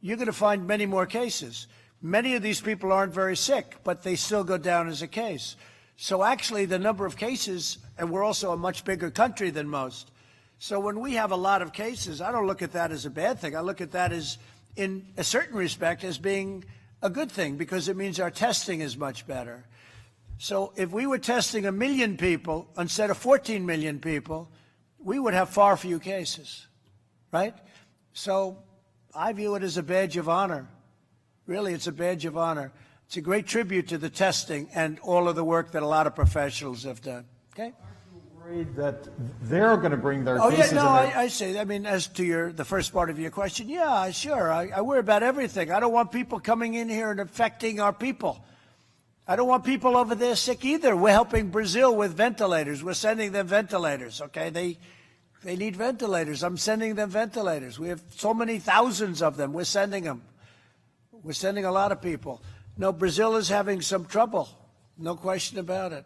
you're going to find many more cases. Many of these people aren't very sick, but they still go down as a case. So actually the number of cases, and we're also a much bigger country than most. So when we have a lot of cases, I don't look at that as a bad thing. I look at that as, in a certain respect, as being a good thing, because it means our testing is much better. So if we were testing 1 million people instead of 14 million people, we would have far fewer cases, right? So I view it as a badge of honor. Really, it's a badge of honor. It's a great tribute to the testing and all of the work that a lot of professionals have done. Okay? Worried that they're going to bring their Oh, cases yeah, no, in. I say, as to the first part of your question, yeah, sure. I worry about everything. I don't want people coming in here and affecting our people. I don't want people over there sick either. We're helping Brazil with ventilators. We're sending them ventilators, okay? They need ventilators. I'm sending them ventilators. We have so many thousands of them. We're sending them. We're sending a lot of people. No, Brazil is having some trouble. No question about it.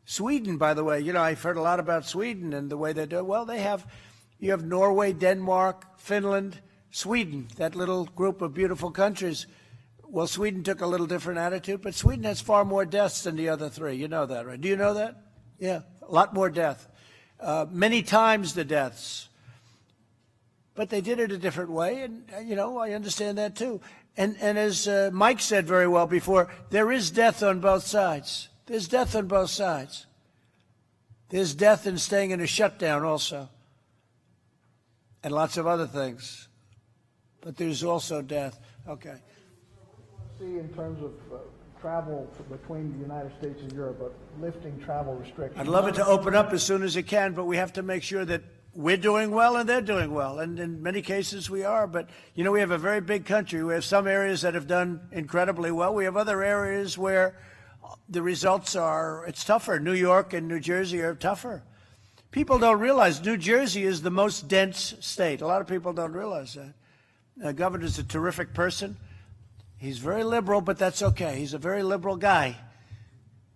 Sweden, by the way, I've heard a lot about Sweden and the way they do it. Well, you have Norway, Denmark, Finland, Sweden, that little group of beautiful countries. Well, Sweden took a little different attitude, but Sweden has far more deaths than the other three. You know that, right? Do you know that? Yeah, a lot more death. Many times the deaths. But they did it a different way, and, I understand that too. And as Mike said very well before, there is death on both sides. There's death on both sides. There's death in staying in a shutdown also, and lots of other things. But there's also death. Okay. See, in terms of travel between the United States and Europe, but lifting travel restrictions. I'd love it to open up as soon as it can, but we have to make sure that we're doing well and they're doing well. And in many cases we are. But, we have a very big country. We have some areas that have done incredibly well. We have other areas where the results it's tougher. New York and New Jersey are tougher. People don't realize New Jersey is the most dense state. A lot of people don't realize that. The governor's a terrific person. He's very liberal, but that's okay. He's a very liberal guy,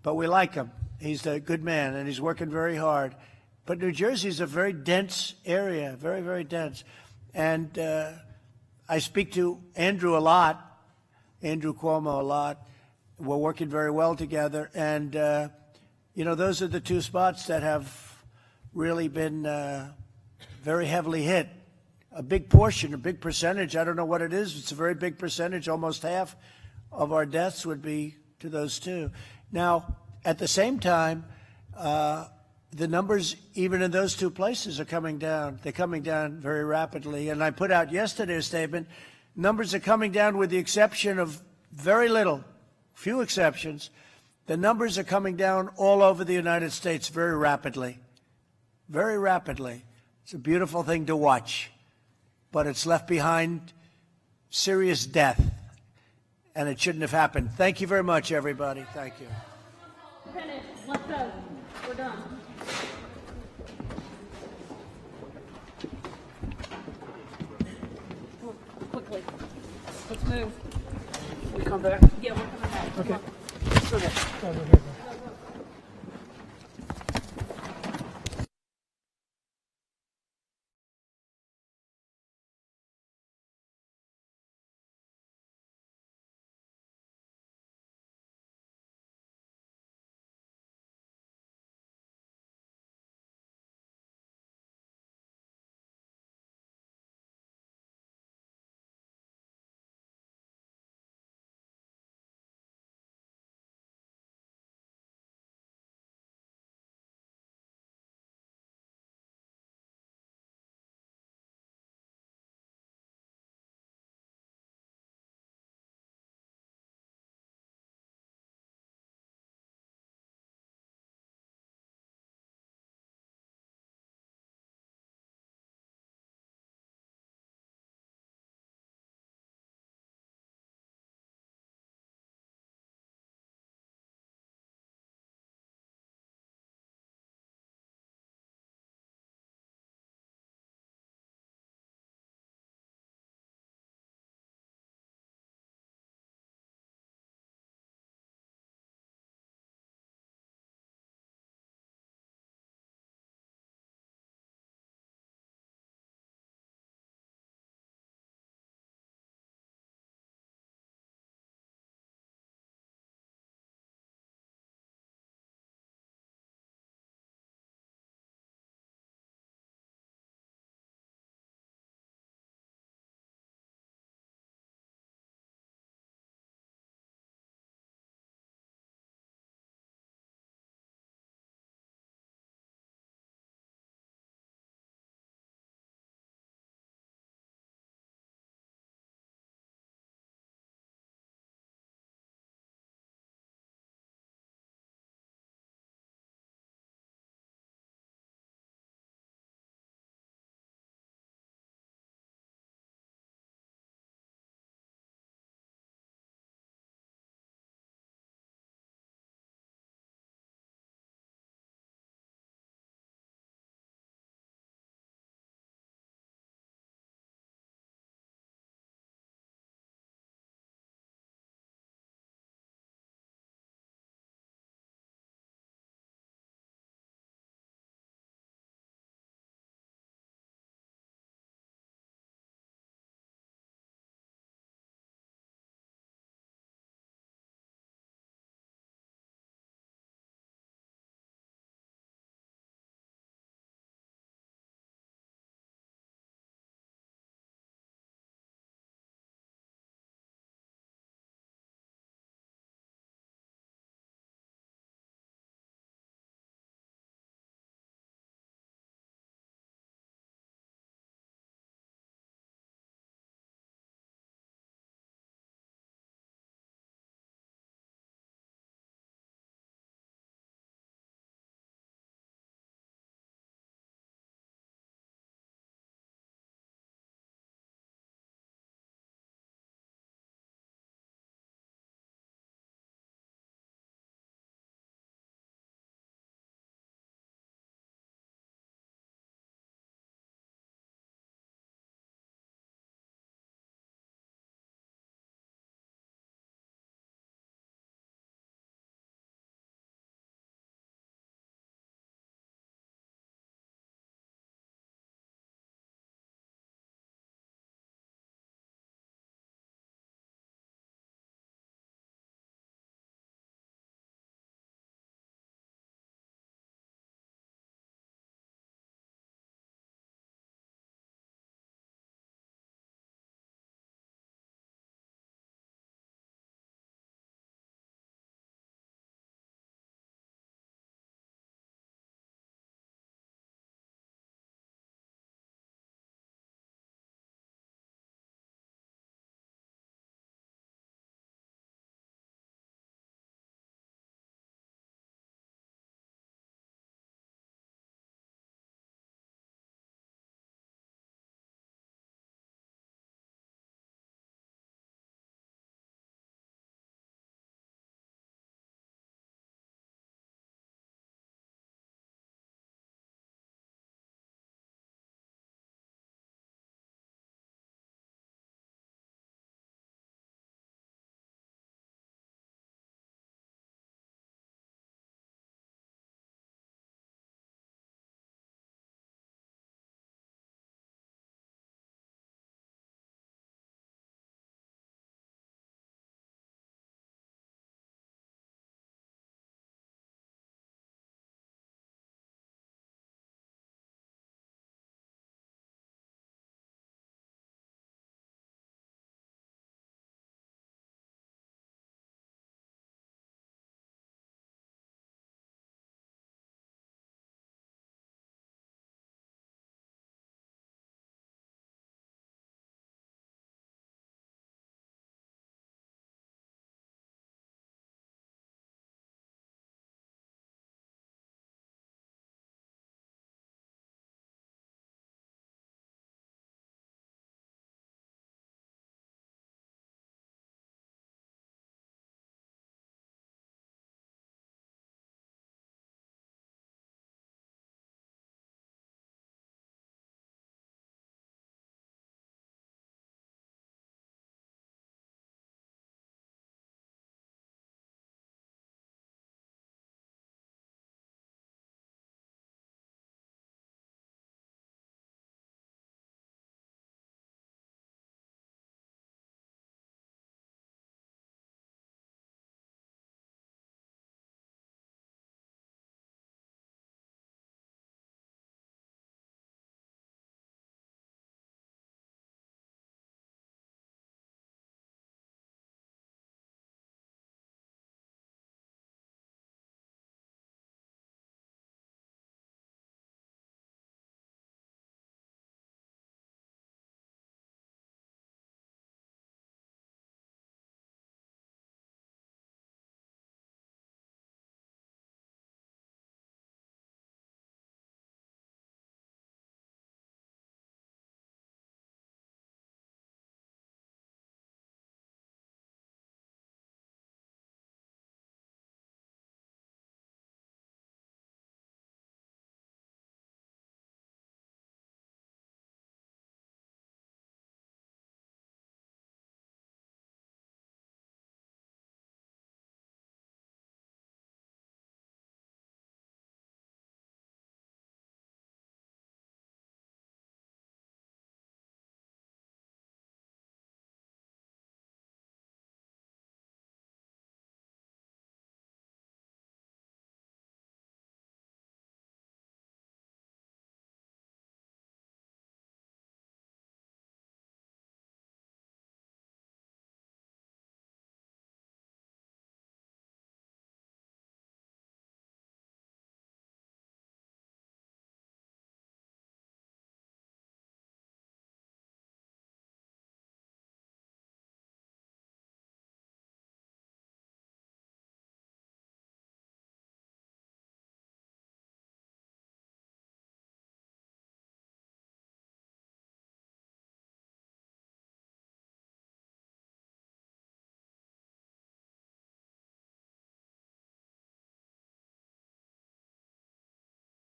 but we like him. He's a good man, and he's working very hard. But New Jersey is a very dense area, very, very dense. And I speak to Andrew Cuomo a lot. We're working very well together. And, those are the two spots that have really been very heavily hit. A big portion, a big percentage, I don't know what it is. It's a very big percentage. Almost half of our deaths would be to those two. Now, at the same time, the numbers, even in those two places, are coming down. They're coming down very rapidly. And I put out yesterday a statement. Numbers are coming down with the exception of very few exceptions. The numbers are coming down all over the United States very rapidly. Very rapidly. It's a beautiful thing to watch. But it's left behind serious death, and it shouldn't have happened. Thank you very much, everybody. Thank you. Finish. Let's go. We're done. Quickly. Let's move. We come back? Yeah, we're coming back. Okay. Come on. Over here.